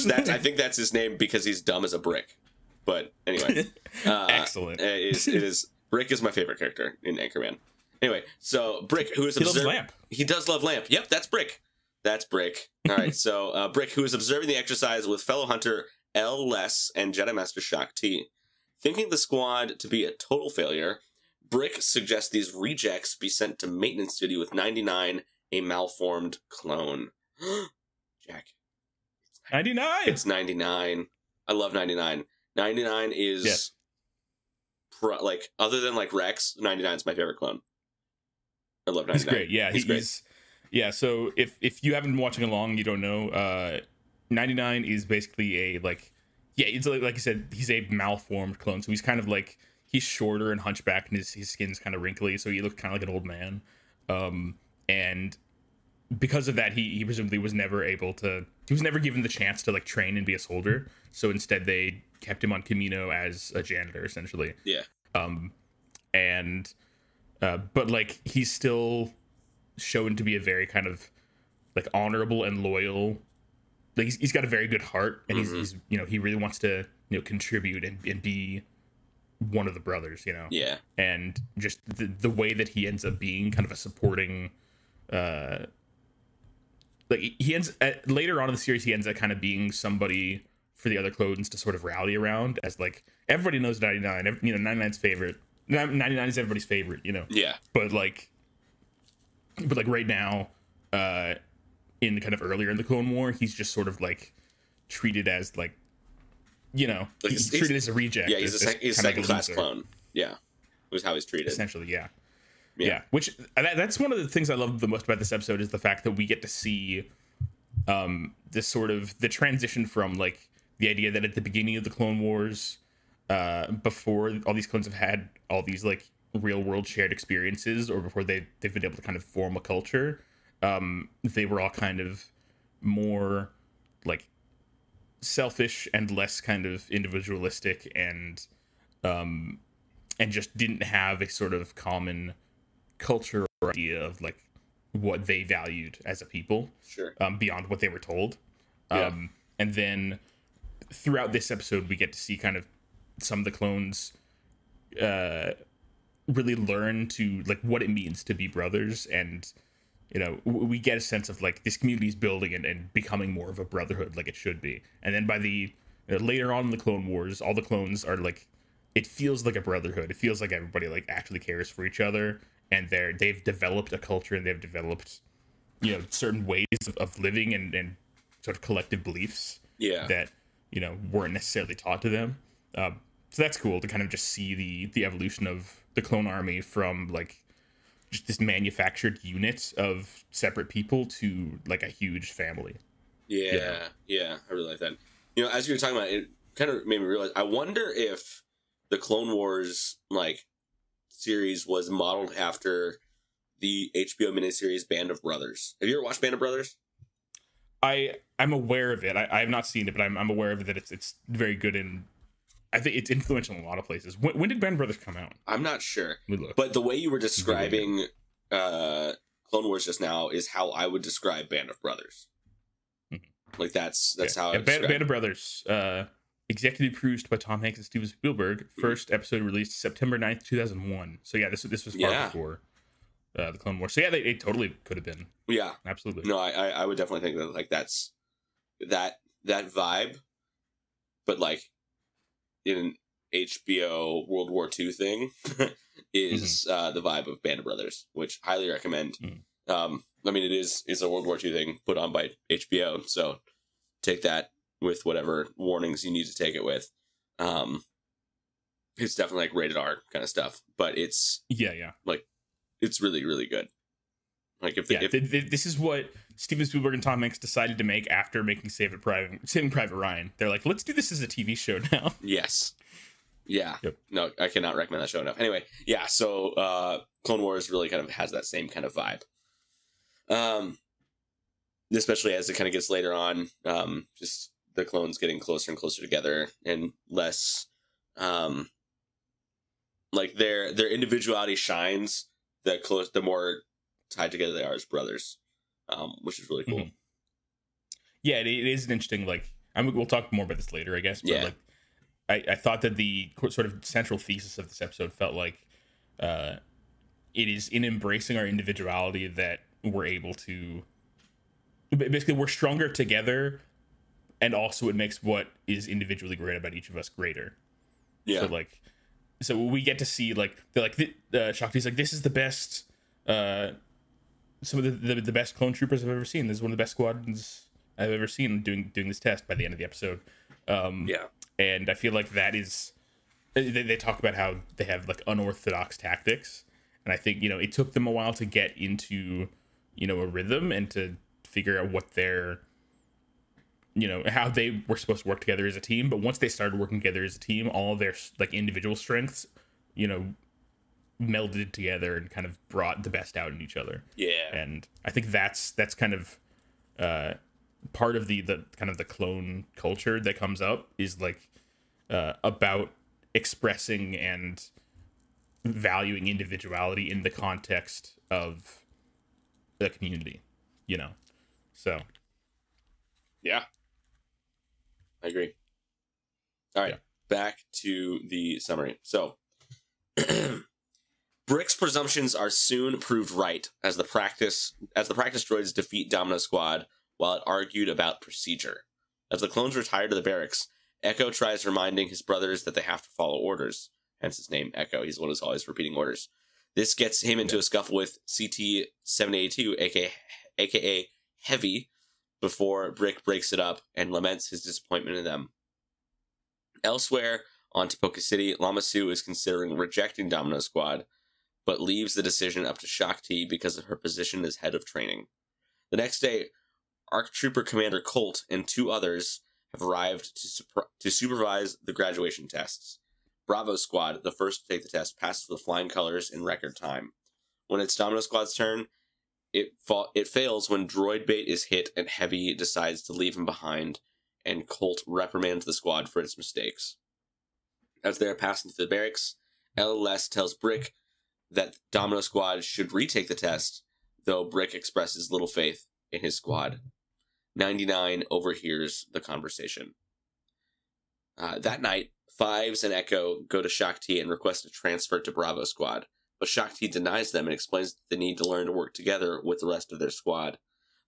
I think that's his name because he's dumb as a brick. But anyway, excellent. It is Brick is my favorite character in Anchorman. Anyway, so Brick, who is he loves lamp. He does love lamp. Yep, that's Brick. That's Brick. All right, so Brick, who is observing the exercise with fellow hunter L. Less and Jedi Master Shock T. Thinking the squad to be a total failure, Brick suggests these rejects be sent to maintenance duty with 99, a malformed clone. Jack. 99! It's 99. I love 99. 99 is, other than like Rex, 99 is my favorite clone. I love 99. He's great. Yeah, he's great. Yeah, so if you haven't been watching along, you don't know, 99 is basically it's like I said, he's a malformed clone. So he's kind of like, he's shorter and hunchback, and his skin's kind of wrinkly, so he looks kind of like an old man. And because of that, he presumably was never given the chance to like train and be a soldier. So instead they kept him on Kamino as a janitor, essentially. Yeah. But like, he's still shown to be a very kind of like honorable and loyal. Like he's got a very good heart, and he's he really wants to contribute and be one of the brothers, Yeah. And just the way that he ends up being kind of a supporting, later on in the series, he ends up kind of being somebody for the other clones to sort of rally around, as like everybody knows 99, 99's favorite. 99 is everybody's favorite, Yeah. But right now, in kind of earlier in the Clone War, he's just sort of like treated as like, he's treated as a reject. Yeah, he's a second class clone. Yeah, was how he's treated. Essentially, yeah. Which that's one of the things I love the most about this episode, is the fact that we get to see this sort of the transition from like the idea that at the beginning of the Clone Wars, before all these clones have had all these like real world shared experiences, or before they've been able to kind of form a culture, they were all kind of more like selfish and less kind of individualistic, and just didn't have a sort of common culture or idea of like what they valued as a people, sure, beyond what they were told. Yeah. And then throughout this episode, we get to see kind of some of the clones really learn to like what it means to be brothers, and we get a sense of like this community is building and becoming more of a brotherhood like it should be. And then by the later on in the Clone Wars, all the clones are like, it feels like a brotherhood. It feels like everybody like actually cares for each other, and they've developed a culture, and they've developed certain ways of living and sort of collective beliefs that weren't necessarily taught to them. So that's cool to kind of just see the evolution of the clone army from like just this manufactured unit of separate people to like a huge family. Yeah, I really like that. As you were talking about it, kind of made me realize, I wonder if the Clone Wars like series was modeled after the HBO miniseries Band of Brothers. Have you ever watched Band of Brothers? I'm aware of it. I have not seen it, but I'm aware of it, that it's very good in. I think it's influential in a lot of places. When did Band of Brothers come out? I'm not sure. But the way you were describing Clone Wars just now is how I would describe Band of Brothers. Mm-hmm. Like that's how I would describe Band of Brothers. Executive produced by Tom Hanks and Steven Spielberg. First episode released September 9th, 2001. So yeah, this was far before the Clone Wars. So yeah, they totally could have been. Yeah, absolutely. No, I would definitely think that like that's that vibe, but like in an HBO World War II thing is the vibe of Band of Brothers, which highly recommend. I mean, it's a World War II thing put on by HBO, so take that with whatever warnings you need to take it with. It's definitely like rated R kind of stuff, but it's like it's really, really good. Like if this is what Steven Spielberg and Tom Hanks decided to make after making Saving Private Ryan. They're like, let's do this as a TV show now. Yes. Yeah. Yep. No, I cannot recommend that show enough. Anyway, yeah. So Clone Wars really kind of has that same kind of vibe. Especially as it kind of gets later on, just the clones getting closer and closer together and less, like their individuality shines. The more tied together they are as brothers, which is really cool. Mm-hmm. Yeah, it is an interesting, like, we'll talk more about this later, I guess. But like, I thought that the sort of central thesis of this episode felt like it is in embracing our individuality that we're able to, basically, we're stronger together, and also it makes what is individually great about each of us greater. Yeah. So we get to see, like, they're like, Shakti's like, this is the best, some of the best clone troopers I've ever seen. This is one of the best squadrons I've ever seen doing this test by the end of the episode. And I feel like that is, they talk about how they have like unorthodox tactics, and I think, it took them a while to get into, a rhythm and to figure out what their, how they were supposed to work together as a team. But once they started working together as a team, all of their like individual strengths, melded together and kind of brought the best out in each other. Yeah. And I think that's kind of part of the kind of the clone culture that comes up, is like about expressing and valuing individuality in the context of the community, so yeah, I agree. All right, back to the summary. So Brick's presumptions are soon proved right as the practice droids defeat Domino Squad while it argued about procedure. As the clones retire to the barracks, Echo tries reminding his brothers that they have to follow orders. Hence his name, Echo. He's the one who's always repeating orders. This gets him into a scuffle with CT-782, aka Heavy, before Brick breaks it up and laments his disappointment in them. Elsewhere, on Tipoca City, Lama Su is considering rejecting Domino Squad, but leaves the decision up to Shakti because of her position as head of training. The next day, ARC Trooper Commander Colt and 2 others have arrived to supervise the graduation tests. Bravo Squad, the first to take the test, passes with flying colors in record time. When it's Domino Squad's turn, it fails when droid bait is hit and Heavy decides to leave him behind, and Colt reprimands the squad for its mistakes. As they are passing through the barracks, LLS tells Brick that Domino Squad should retake the test, though Brick expresses little faith in his squad. 99 overhears the conversation. That night, Fives and Echo go to Shakti and request a transfer to Bravo Squad, but Shakti denies them and explains that they need to learn to work together with the rest of their squad.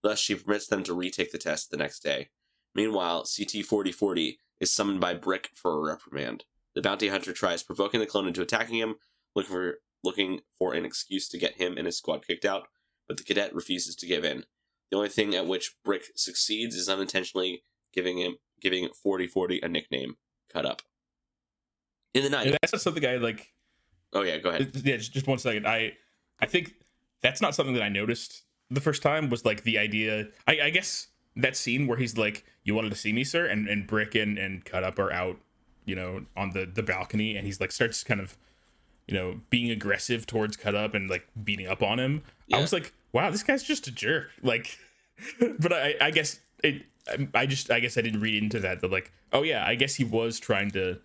Thus, she permits them to retake the test the next day. Meanwhile, CT-4040 is summoned by Brick for a reprimand. The bounty hunter tries provoking the clone into attacking him, looking for an excuse to get him and his squad kicked out, but the cadet refuses to give in. The only thing at which Brick succeeds is unintentionally giving 4040 a nickname, Cut Up. In the night, that's not something I like. Oh yeah, go ahead. Yeah, just 1 second. I think that's not something that I noticed the first time. Was like the idea. I guess that scene where he's like, "You wanted to see me, sir," and Brick and Cut Up are out, on the balcony, and he's like starts kind of, being aggressive towards Cut Up and like beating up on him. Yeah. I was like, wow, this guy's just a jerk. Like, but I guess I guess I didn't read into that. But like, oh yeah, I guess he was trying to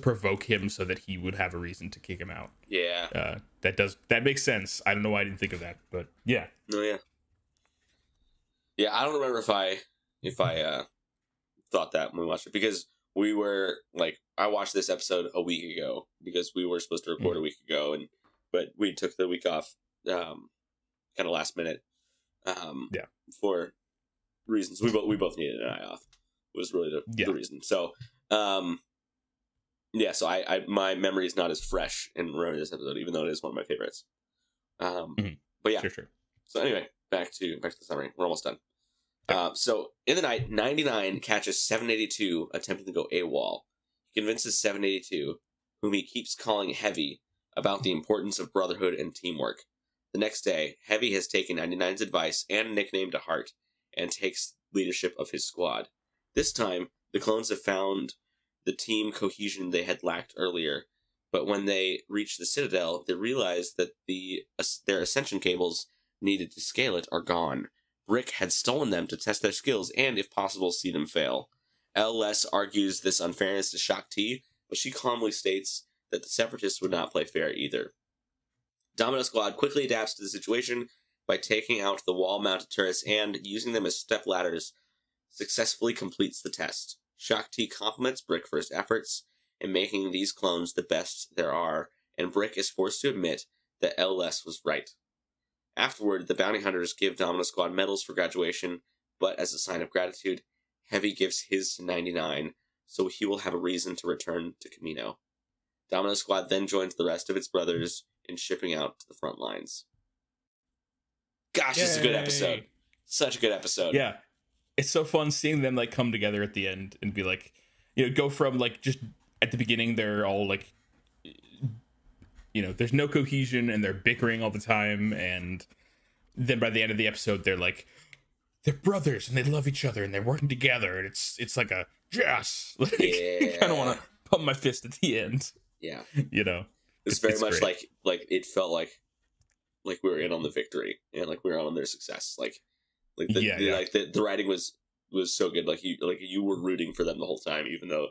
provoke him so that he would have a reason to kick him out. Yeah. That makes sense. I don't know why I didn't think of that, but yeah. No, yeah. Yeah, I don't remember if I thought that when we watched it, because we were like, I watched this episode a week ago because we were supposed to record a week ago, but we took the week off kind of last minute for reasons. We both needed an eye off. Was really the reason. So so I my memory is not as fresh in remembering this episode, even though it is one of my favorites. But yeah. Sure. So anyway, back to the summary. We're almost done. So in the night, 99 catches 782 attempting to go AWOL. He convinces 782, whom he keeps calling Heavy, about the importance of brotherhood and teamwork. The next day, Heavy has taken 99's advice and nickname to heart and takes leadership of his squad. This time, the clones have found the team cohesion they had lacked earlier, but when they reach the Citadel, they realize that their ascension cables needed to scale it are gone. Brick had stolen them to test their skills and, if possible, see them fail. LS argues this unfairness to Shaak Ti, but she calmly states that the Separatists would not play fair either. Domino Squad quickly adapts to the situation by taking out the wall-mounted turrets and, using them as step ladders, successfully completes the test. Shaak Ti compliments Brick for his efforts in making these clones the best there are, and Brick is forced to admit that LS was right. Afterward, the bounty hunters give Domino Squad medals for graduation, but as a sign of gratitude, Heavy gives his to 99, so he will have a reason to return to Camino. Domino Squad then joins the rest of its brothers in shipping out to the front lines. Gosh, this is a good episode. Such a good episode. Yeah. It's so fun seeing them like come together at the end and be like, go from like just at the beginning, they're all like, there's no cohesion and they're bickering all the time. And then by the end of the episode, they're like, they're brothers and they love each other and they're working together. And it's like a, yes. Like, I kind of want to pump my fist at the end. Yeah. It's very much great. like it felt like we were in on the victory and like we were on their success. Like the writing was so good. Like you were rooting for them the whole time, even though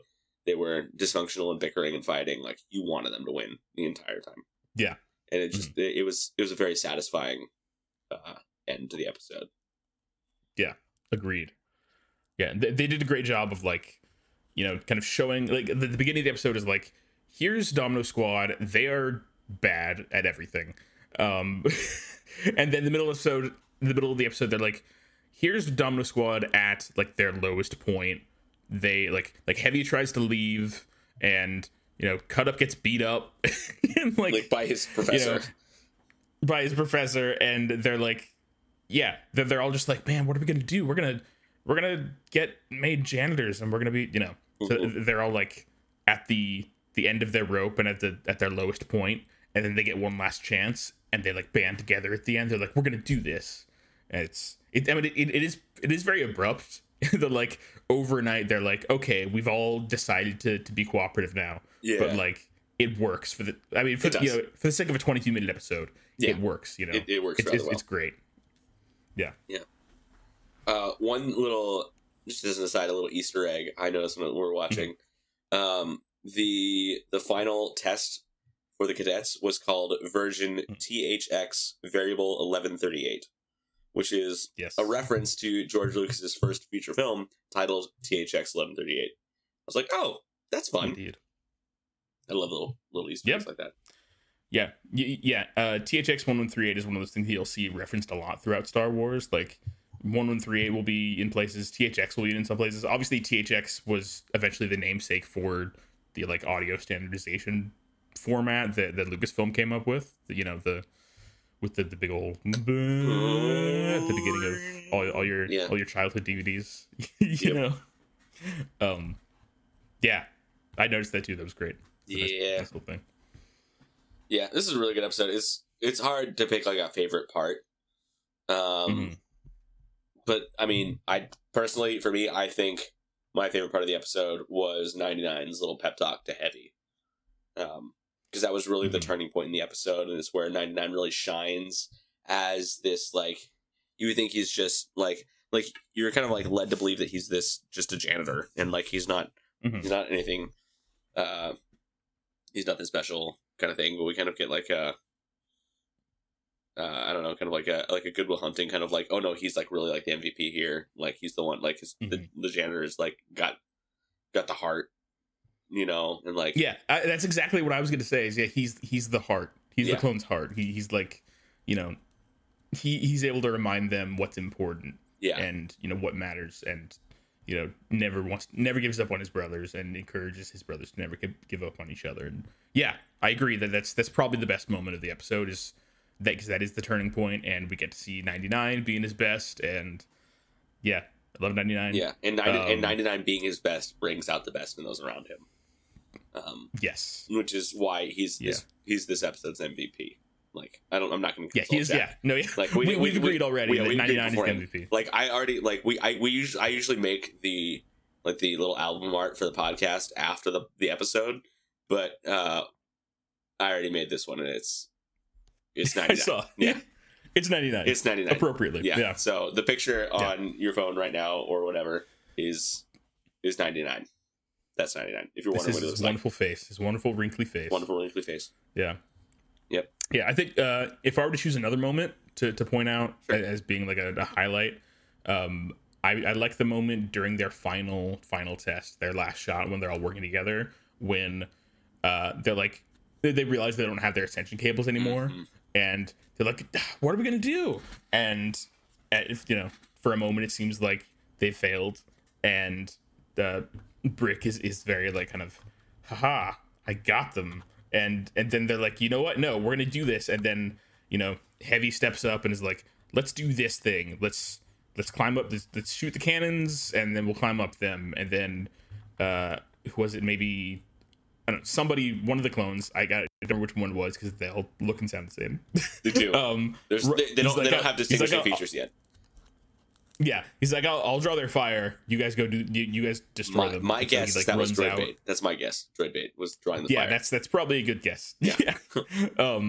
they were dysfunctional and bickering and fighting. Like you wanted them to win the entire time. Yeah. And it just it was a very satisfying end to the episode. Yeah, agreed. Yeah, they did a great job of like, kind of showing like the beginning of the episode is like, here's Domino Squad. They are bad at everything. And then the middle of the episode, they're like, here's Domino Squad at like their lowest point. They like Heavy tries to leave, and Cut Up gets beat up, and like by his professor. And they're like, yeah, they're all just like, man, what are we gonna do? We're gonna get made janitors, and we're gonna be, So they're all like at the end of their rope and at their lowest point, and then they get one last chance, and they like band together at the end. They're like, we're gonna do this. And it is very abrupt. They're like overnight. They're like, okay, we've all decided to be cooperative now. Yeah. But like it works for the sake of a 22-minute episode. Yeah. It works. It works. Well. It's great. Yeah. Yeah. One little, just as an aside, a little Easter egg I noticed when we were watching. The final test for the cadets was called version THX variable 1138. Which is a reference to George Lucas's first feature film titled THX 1138. I was like, oh, that's fun. Indeed. I love little Easter eggs like that. Yeah. THX 1138 is one of those things you'll see referenced a lot throughout Star Wars. Like 1138 will be in places, THX will be in some places. Obviously, THX was eventually the namesake for the like audio standardization format that Lucasfilm came up with. With the big old at the beginning of all your childhood DVDs, Yeah, I noticed that too. That was great. Nice whole thing. Yeah, this is a really good episode. It's hard to pick like a favorite part. But I mean, I personally, for me, I think my favorite part of the episode was 99's little pep talk to Heavy. Because that was really the turning point in the episode, and it's where 99 really shines as this, like, you would think he's just, like like you're kind of like led to believe that he's just a janitor, and like he's not anything. He's nothing special kind of thing. But we kind of get like a I don't know, kind of like a Goodwill Hunting kind of like, oh no, he's like really like the MVP here. Like he's the one, like the janitor is like got the heart, you know, and like that's exactly what I was gonna say. Is he's the heart. He's the clone's heart. He's like, you know, he's able to remind them what's important. Yeah, and you know what matters, and you know never gives up on his brothers, and encourages his brothers to never give up on each other. And yeah, I agree that's probably the best moment of the episode is. Because that is the turning point, and we get to see 99 being his best, and yeah, I love 99. Yeah, and 99 being his best brings out the best in those around him. Yes, which is why he's this episode's MVP. Like I'm not going to. Yeah, he is. Yeah, no, yeah. Like we've agreed already. That 99 is the MVP. Like I already like I usually make the little album art for the podcast after the episode, but I already made this one, and it's 99. I saw. Yeah. It's 99. It's 99. Appropriately. Yeah. So the picture on your phone right now or whatever is 99. That's 99. If you're wondering what it looks like. Wonderful face. His wonderful wrinkly face. Wonderful wrinkly face. Yeah. Yep. Yeah, I think if I were to choose another moment to point out as being like a highlight, I like the moment during their final test, their last shot when they're all working together, when they're like, they realize they don't have their extension cables anymore, and they're like, what are we gonna do? And you know, for a moment it seems like they failed, and the Brick is very like kind of, haha, I got them. And then they're like, you know what, no, we're gonna do this. And then, you know, Heavy steps up and is like, let's do this thing, let's climb up this, let's shoot the cannons, and then we'll climb up them. And then who was it, maybe I don't know, somebody, one of the clones, I don't remember which one it was because they all look and sound the same. They do. They don't have distinguishing features yet. Yeah, he's like, I'll draw their fire. You guys go do. You guys destroy them. My guess is that was Droid Bait. That's my guess. Droid Bait was drawing the fire. Yeah, that's probably a good guess. Yeah. But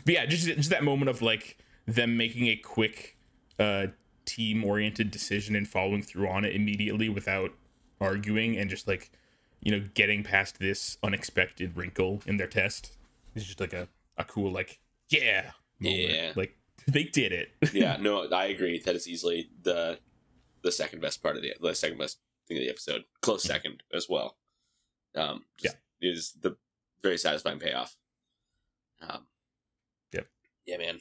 yeah, just that moment of like them making a quick, team-oriented decision and following through on it immediately without arguing, and just like, you know, getting past this unexpected wrinkle in their test is just like a cool like moment. Yeah, like they did it. Yeah, no, I agree that it's easily the second best part of the second best thing of the episode. Close second as well. Is the very satisfying payoff. Yeah, man.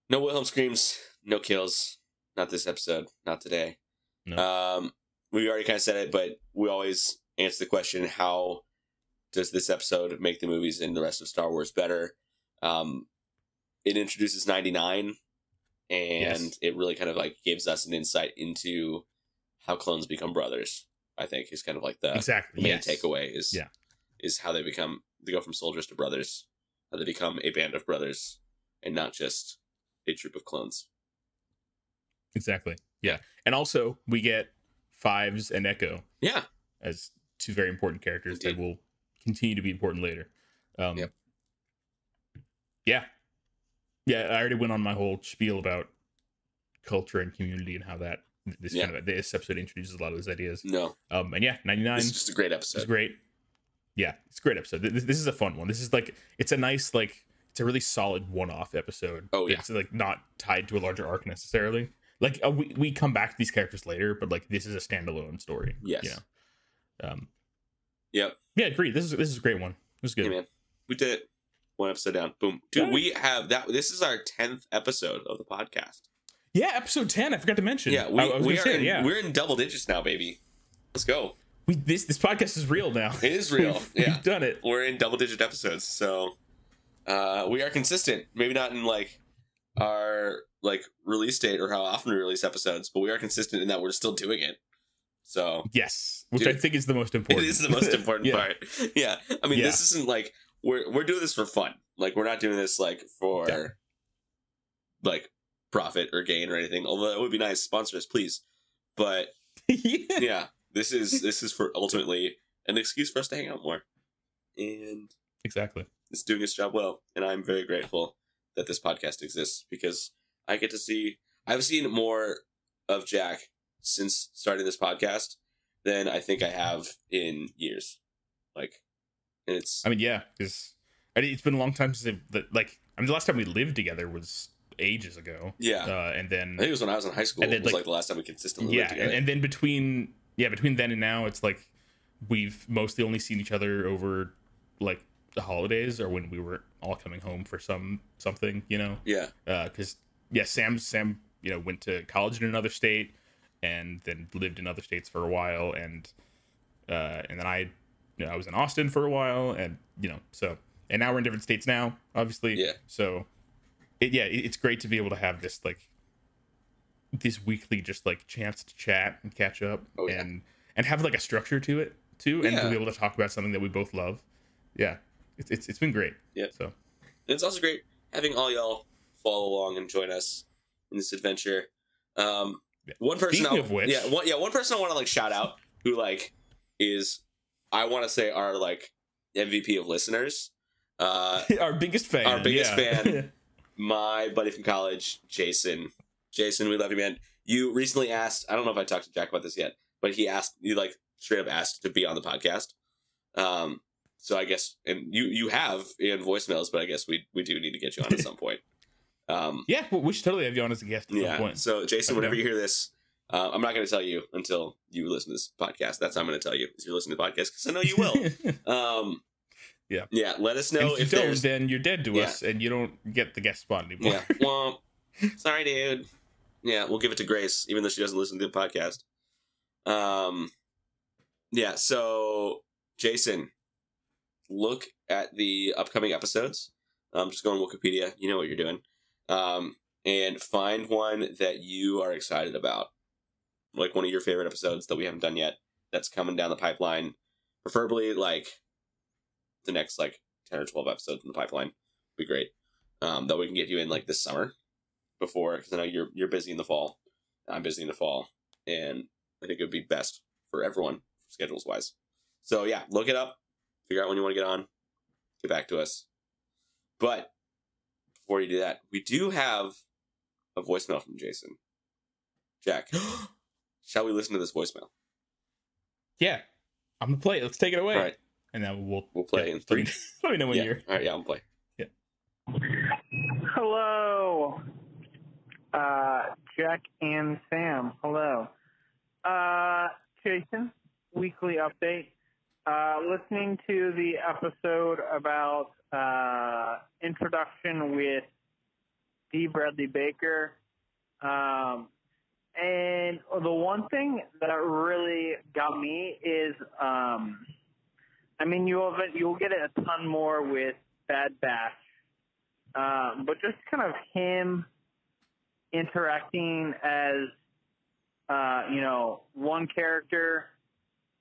No Wilhelm screams, no kills. Not this episode. Not today. No. We already kind of said it, but we always answer the question: how does this episode make the movies and the rest of Star Wars better? It introduces 99, and it really kind of like gives us an insight into how clones become brothers. I think is kind of like the main takeaway is how they go from soldiers to brothers, how they become a band of brothers and not just a troop of clones. Exactly. Yeah. And also we get Fives and Echo. Yeah. As two very important characters that will continue to be important later. Yeah. Yeah, I already went on my whole spiel about culture and community and how this episode introduces a lot of those ideas. No. And yeah, 99. This is just a great episode. It's great. Yeah, it's a great episode. This is a fun one. This is like, it's a nice, like, it's a really solid one-off episode. Oh, yeah. It's like not tied to a larger arc necessarily. Like, we come back to these characters later, but like, this is a standalone story. Yes. You know? Yep. Yeah, agreed. This is a great one. It was good. Hey, man. We did it. One episode down. Boom. Dude, we have that. This is our 10th episode of the podcast. Yeah, episode 10. I forgot to mention. Yeah, we're in double digits now, baby. Let's go. This podcast is real now. It is real. We've done it. We're in double digit episodes, so we are consistent. Maybe not in like our like release date or how often we release episodes, but we are consistent in that we're still doing it. So yes, which I think is the most important. It is the most important part. Yeah, I mean, this isn't like we're doing this for fun. Like, we're not doing this like for like profit or gain or anything. Although it would be nice, sponsor us, please. But yeah, this is for ultimately an excuse for us to hang out more. And exactly, it's doing its job well. And I'm very grateful that this podcast exists because I get to see I've seen more of Jack since starting this podcast than I think I have in years. Like, and it's. I mean, yeah, because it's been a long time since the last time we lived together was ages ago. Yeah, and then I think it was when I was in high school. It was like the last time we consistently lived together. And then between then and now, it's like we've mostly only seen each other over like the holidays or when we were all coming home for something, you know. Yeah. Because Sam went to college in another state and then lived in other states for a while, and then I was in Austin for a while, and and now we're in different states now, obviously. Yeah. So it's great to be able to have this like this weekly just like chance to chat and catch up and have like a structure to it too, and to be able to talk about something that we both love. Yeah. It's been great. Yeah. So and it's also great having all y'all follow along and join us in this adventure. One person Speaking of which, one person I want to like shout out who like is, I want to say, our like MVP of listeners. Our biggest fan. My buddy from college, Jason. Jason, we love you, man. You recently asked, I don't know if I talked to Jack about this yet, but you like straight up asked to be on the podcast. So I guess, and you have in voicemails, but I guess we do need to get you on at some point. Yeah, well, we should totally have you on as a guest at some point. So Jason, whenever you hear this, I'm not going to tell you until you listen to this podcast. That's how I'm going to tell you, is you're listening to the podcast, because I know you will. Yeah. Let us know if you don't, then you're dead to us, and you don't get the guest spot anymore. Yeah. Well, sorry, dude. Yeah, we'll give it to Grace, even though she doesn't listen to the podcast. Yeah. So Jason, look at the upcoming episodes. Just go on Wikipedia. You know what you're doing. And find one that you are excited about. Like one of your favorite episodes that we haven't done yet that's coming down the pipeline. Preferably like the next like 10 or 12 episodes in the pipeline. Would be great. That we can get you in like this summer before, because I know you're busy in the fall. I'm busy in the fall. And I think it would be best for everyone, schedules wise. So yeah, look it up. Figure out when you want to get on. Get back to us. But before you do that, we do have a voicemail from Jason. Jack, shall we listen to this voicemail? Yeah. I'm going to play it. Let's take it away. All right. And then we'll play in 3. Let me know when you're... All right, yeah, I'm going to play. Yeah. Hello. Jack and Sam. Hello. Jason, weekly update. Listening to the episode about introduction with D. Bradley Baker. And the one thing that really got me is, I mean, you'll get it a ton more with Bad Batch. But just kind of him interacting as, one character,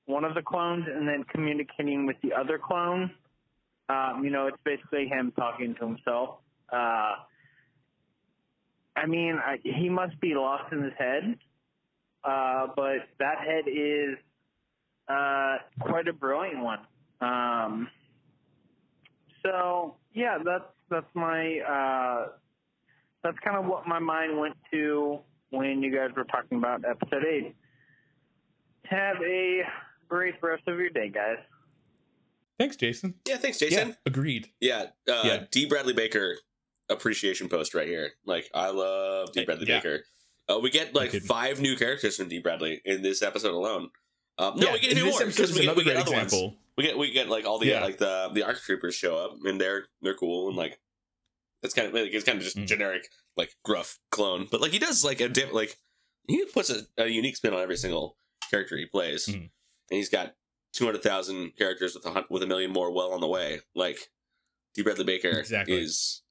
one of the clones, and then communicating with the other clone. It's basically him talking to himself. He must be lost in his head, but that head is quite a brilliant one. So yeah, that's my that's kind of what my mind went to when you guys were talking about episode 8. Have a great rest of your day, guys. Thanks, Jason. Yeah, thanks, Jason. Yeah, agreed. Yeah, D. Bradley Baker appreciation post right here. Like, I love D. Bradley Baker. We get like 5 new characters from D. Bradley in this episode alone. We get even more because we get other ones. We get like all the like the ARC troopers show up, and they're cool, and like it's kind of just generic like gruff clone, but like he does like he puts a unique spin on every single character he plays, and he's got 200,000 characters with a million more well on the way. Like D. Bradley Baker is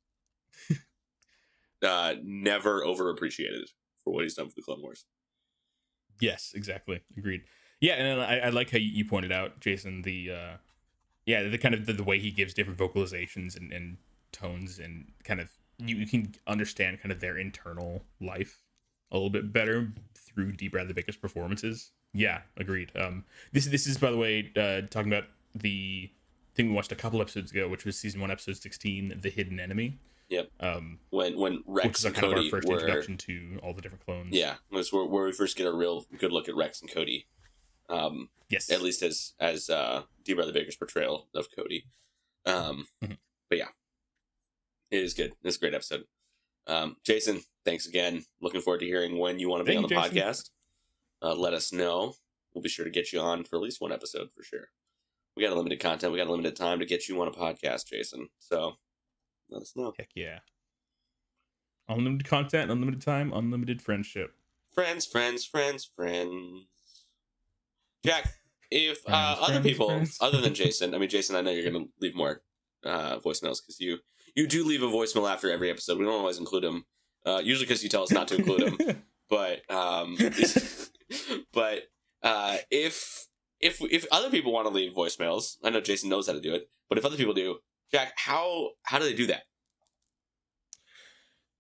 never overappreciated for what he's done for the Clone Wars. Yes, exactly. Agreed. Yeah, and I like how you pointed out, Jason, the kind of the way he gives different vocalizations and tones, and kind of you can understand kind of their internal life a little bit better through D. Bradley Baker's performances. Yeah, agreed. This is, by the way, talking about the thing we watched a couple episodes ago, which was season 1, episode 16, The Hidden Enemy, Yep. When Rex and kind of Cody our first were introduction to all the different clones. Yeah, was where we first get a real good look at Rex and Cody. Yes. At least as D. Brother Baker's portrayal of Cody. But yeah, it is good. It's a great episode. Jason, thanks again. Looking forward to hearing when you want to be on the podcast. Let us know. We'll be sure to get you on for at least one episode for sure. We got limited content. We got limited time to get you on a podcast, Jason. So let us know. Heck yeah. Unlimited content, unlimited time, unlimited friendship. Friends. Jack, if other people, other than Jason, I mean, Jason, I know you're going to leave more voicemails because you do leave a voicemail after every episode. We don't always include them, usually because you tell us not to include them. But if other people want to leave voicemails, I know Jason knows how to do it. But if other people do, Jack, how do they do that?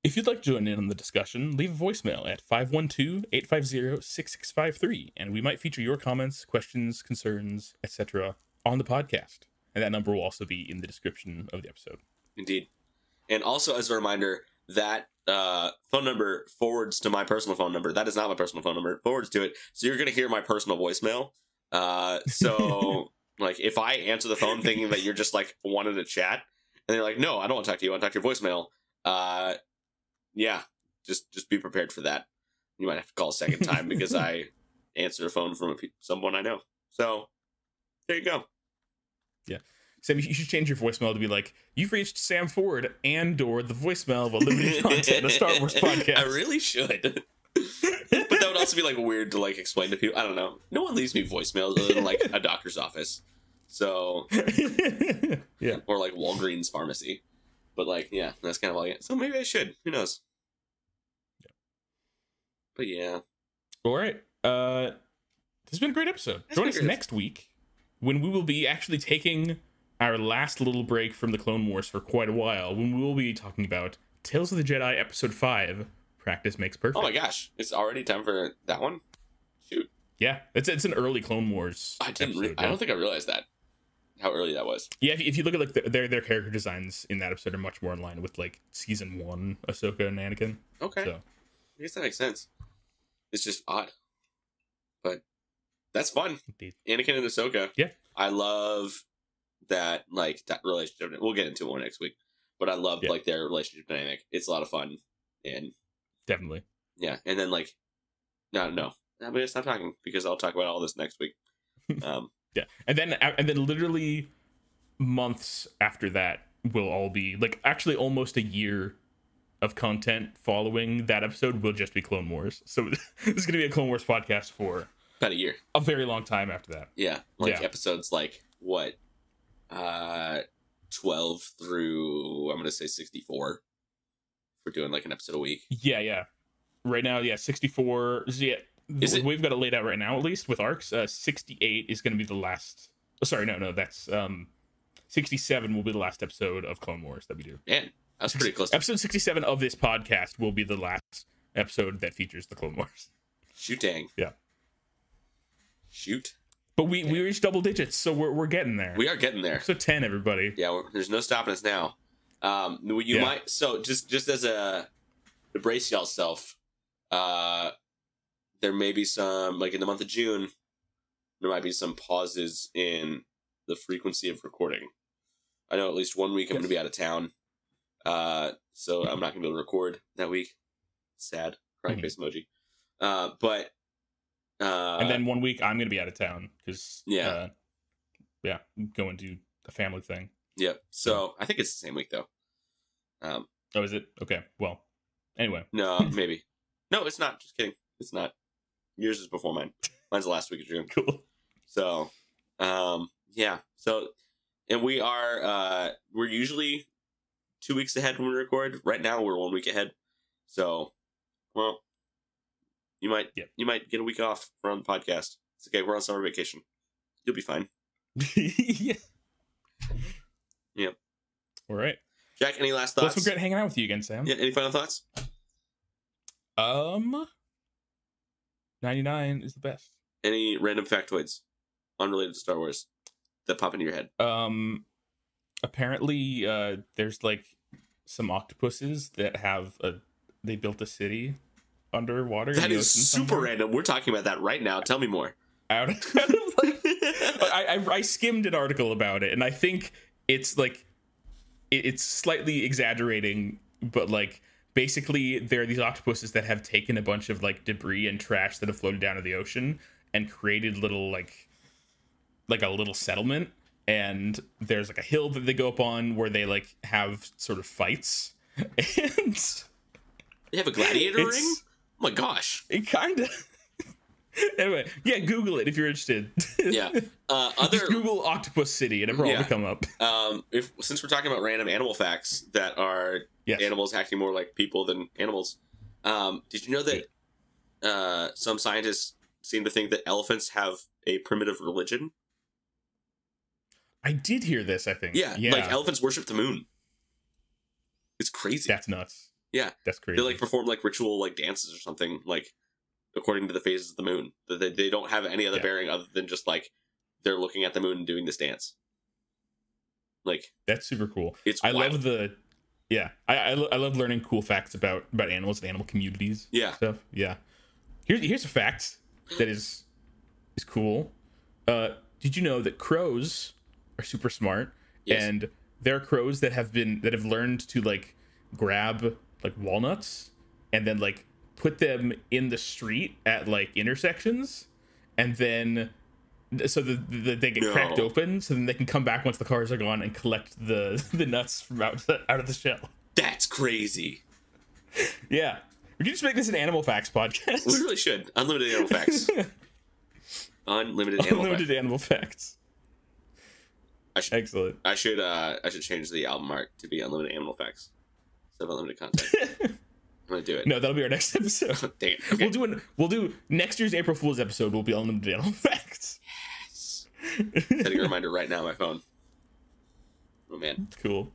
If you'd like to join in on the discussion, leave a voicemail at 512-850-6653, and we might feature your comments, questions, concerns, etc. on the podcast. And that number will also be in the description of the episode. Indeed. And also, as a reminder, that phone number forwards to my personal phone number. That is not my personal phone number. It forwards to it. So you're going to hear my personal voicemail. So, like, if I answer the phone thinking that you're just, like, wanted to chat, and they're like, no, I don't want to talk to you. I want to talk to your voicemail. Yeah, just be prepared for that. You might have to call a second time because I answer a phone from someone I know. So, there you go. Yeah. Sam, you should change your voicemail to be like, you've reached Sam Ford and/or the voicemail of a limited content, a Star Wars podcast. I really should. But that would also be, like, weird to, like, explain to people. I don't know. No one leaves me voicemails other than, like, a doctor's office. So, yeah. Or, like, Walgreens pharmacy. But, like, yeah, that's kind of all I get. So maybe I should. Who knows? Yeah. But, yeah. All right. This has been a great episode. Join us next week when we will be actually taking our last little break from the Clone Wars for quite a while, when we will be talking about Tales of the Jedi Episode 5, Practice Makes Perfect. Oh my gosh. It's already time for that one? Shoot. Yeah. It's an early Clone Wars episode. I don't think I realized that. How early that was. Yeah, if you look at, like, their character designs in that episode are much more in line with, like, Season 1 Ahsoka and Anakin. Okay. So. I guess that makes sense. It's just odd. But that's fun. Indeed. Anakin and Ahsoka. Yeah. I love that, like, that relationship. We'll get into it more next week. But I love, like, their relationship dynamic. It's a lot of fun. And definitely. Yeah. And then, like, no. I'm going to stop talking because I'll talk about all this next week. Yeah, and then literally months after that will all be, like, actually almost a year of content following that episode will just be Clone Wars. So this is going to be a Clone Wars podcast for about a year, a very long time after that. Yeah, episodes like what, 12 through I'm going to say 64. We're doing like an episode a week. Yeah. Right now, 64. Yeah. We've got it laid out right now, at least with arcs. 68 is going to be the last. Oh, sorry, no, that's 67 will be the last episode of Clone Wars that we do. Man, that's pretty close. Episode 67 of this podcast will be the last episode that features the Clone Wars. Shoot, dang. Yeah. Shoot. But we reached double digits, so we're getting there. We are getting there. Episode 10, everybody. Yeah, there's no stopping us now. You might. So just as to brace y'allself. There may be some, like in the month of June, there might be some pauses in the frequency of recording. I know at least 1 week I'm going to be out of town, so I'm not going to be able to record that week. Sad, crying face emoji. But and then 1 week I'm going to be out of town because going to a family thing. Yep. So I think it's the same week though. Oh, is it? Okay. Well, anyway. No, maybe. No, it's not. Just kidding. It's not. Yours is before mine. Mine's the last week of June. Cool. So, yeah. So, and we're usually 2 weeks ahead when we record. Right now, we're 1 week ahead. So, well, you might get a week off from the podcast. It's okay. We're on summer vacation. You'll be fine. Yeah. Yep. All right. Jack, any last thoughts? Well, it's been great hanging out with you again, Sam. Yeah. Any final thoughts? 99 is the best. Any random factoids unrelated to Star Wars that pop into your head? Apparently, there's like some octopuses that they built a city underwater. That is super random. We're talking about that right now. Tell me more. I skimmed an article about it, and I think it's like it's slightly exaggerating, but like basically there are these octopuses that have taken a bunch of like debris and trash that have floated down to the ocean and created little like a little settlement. And there's like a hill that they go up on where they like have sort of fights, and they have a gladiator ring. Oh my gosh! It kind of. Anyway, yeah, Google it if you're interested. Yeah. Just Google Octopus City and it will probably come up. Since we're talking about random animal facts that are animals acting more like people than animals, did you know that some scientists seem to think that elephants have a primitive religion? I did hear this, I think. Yeah. Like elephants worship the moon. It's crazy. That's nuts. Yeah. That's crazy. They like perform like ritual like dances or something, like according to the phases of the moon. They don't have any other bearing other than just like they're looking at the moon and doing this dance. Like, that's super cool. I love the I love learning cool facts about animals and animal communities. Yeah. Stuff. Yeah. Here's a fact that is cool. Did you know that crows are super smart? Yes. And there are crows that have learned to like grab like walnuts and then like put them in the street at like intersections, and then so they get cracked open, so then they can come back once the cars are gone and collect the nuts from out of the shell. That's crazy. Yeah, we can just make this an animal facts podcast. We really should. Unlimited animal facts. Unlimited animal facts. Excellent. I should change the album art to be unlimited animal facts instead of unlimited content. I'm gonna do it. No, that'll be our next episode. Dang it. Okay. We'll do next year's April Fool's episode. Will be unlimited animal facts. Yes. Setting a reminder right now on my phone. Oh man. Cool.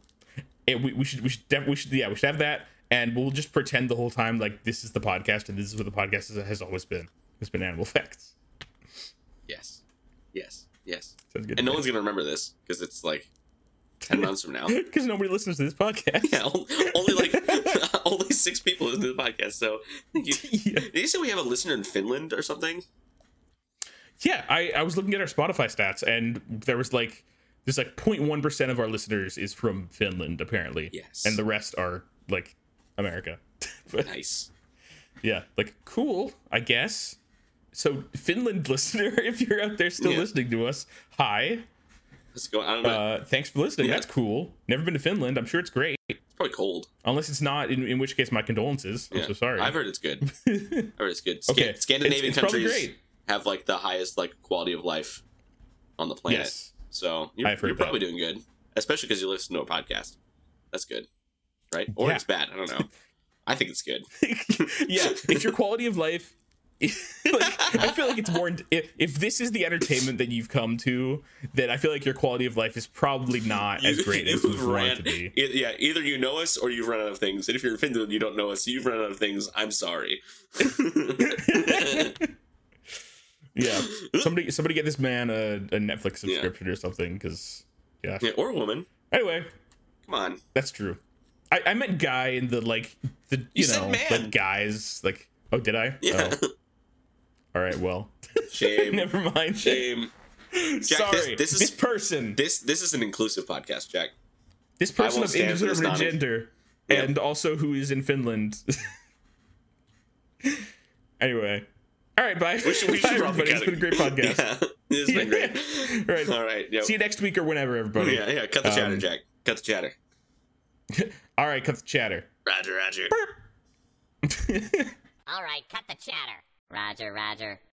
And we should have that, and we'll just pretend the whole time like this is the podcast, and this is what the podcast has always been. It's been animal facts. Yes. Sounds good. And no one's gonna remember this because it's like 10 months from now. Because nobody listens to this podcast. Yeah, only 6 people listen to the podcast. So, did you say we have a listener in Finland or something? Yeah, I was looking at our Spotify stats, and there's like 0.1% of our listeners is from Finland apparently. Yes, and the rest are like America. But, nice. Yeah, like cool, I guess. So Finland listener, if you're out there still listening to us, hi. Let's go. I don't know. Thanks for listening. Yeah. That's cool. Never been to Finland. I'm sure it's great. It's probably cold. Unless it's not, in which case my condolences. I'm so sorry. I've heard it's good. Okay. Scandinavian countries have like the highest like quality of life on the planet. Yes. So you're probably doing good, especially because you listen to a podcast. That's good, right? Or it's bad. I don't know. I think it's good. Yeah. If your quality of life. I feel like it's more if this is the entertainment that you've come to, then I feel like your quality of life is probably not as great as you want it to be. Either you know us or you've run out of things. And if you're in Finland and you don't know us, you've run out of things. I'm sorry. Yeah, somebody get this man a Netflix subscription or something, because or a woman. Anyway, come on, that's true. I meant guy in the you know, like guys like. Oh, did I? Yeah. Oh. All right. Well. Shame. Never mind. Shame. Jack, sorry. This is an inclusive podcast, Jack. This person of indeterminate gender, and also who is in Finland. Anyway. All right, bye. We should everybody. It's been a great podcast. Yeah, it's been great. All right. Yep. See you next week or whenever, everybody. Yeah. Cut the chatter, Jack. Cut the chatter. All right, cut the chatter. Roger. All right, cut the chatter. Roger.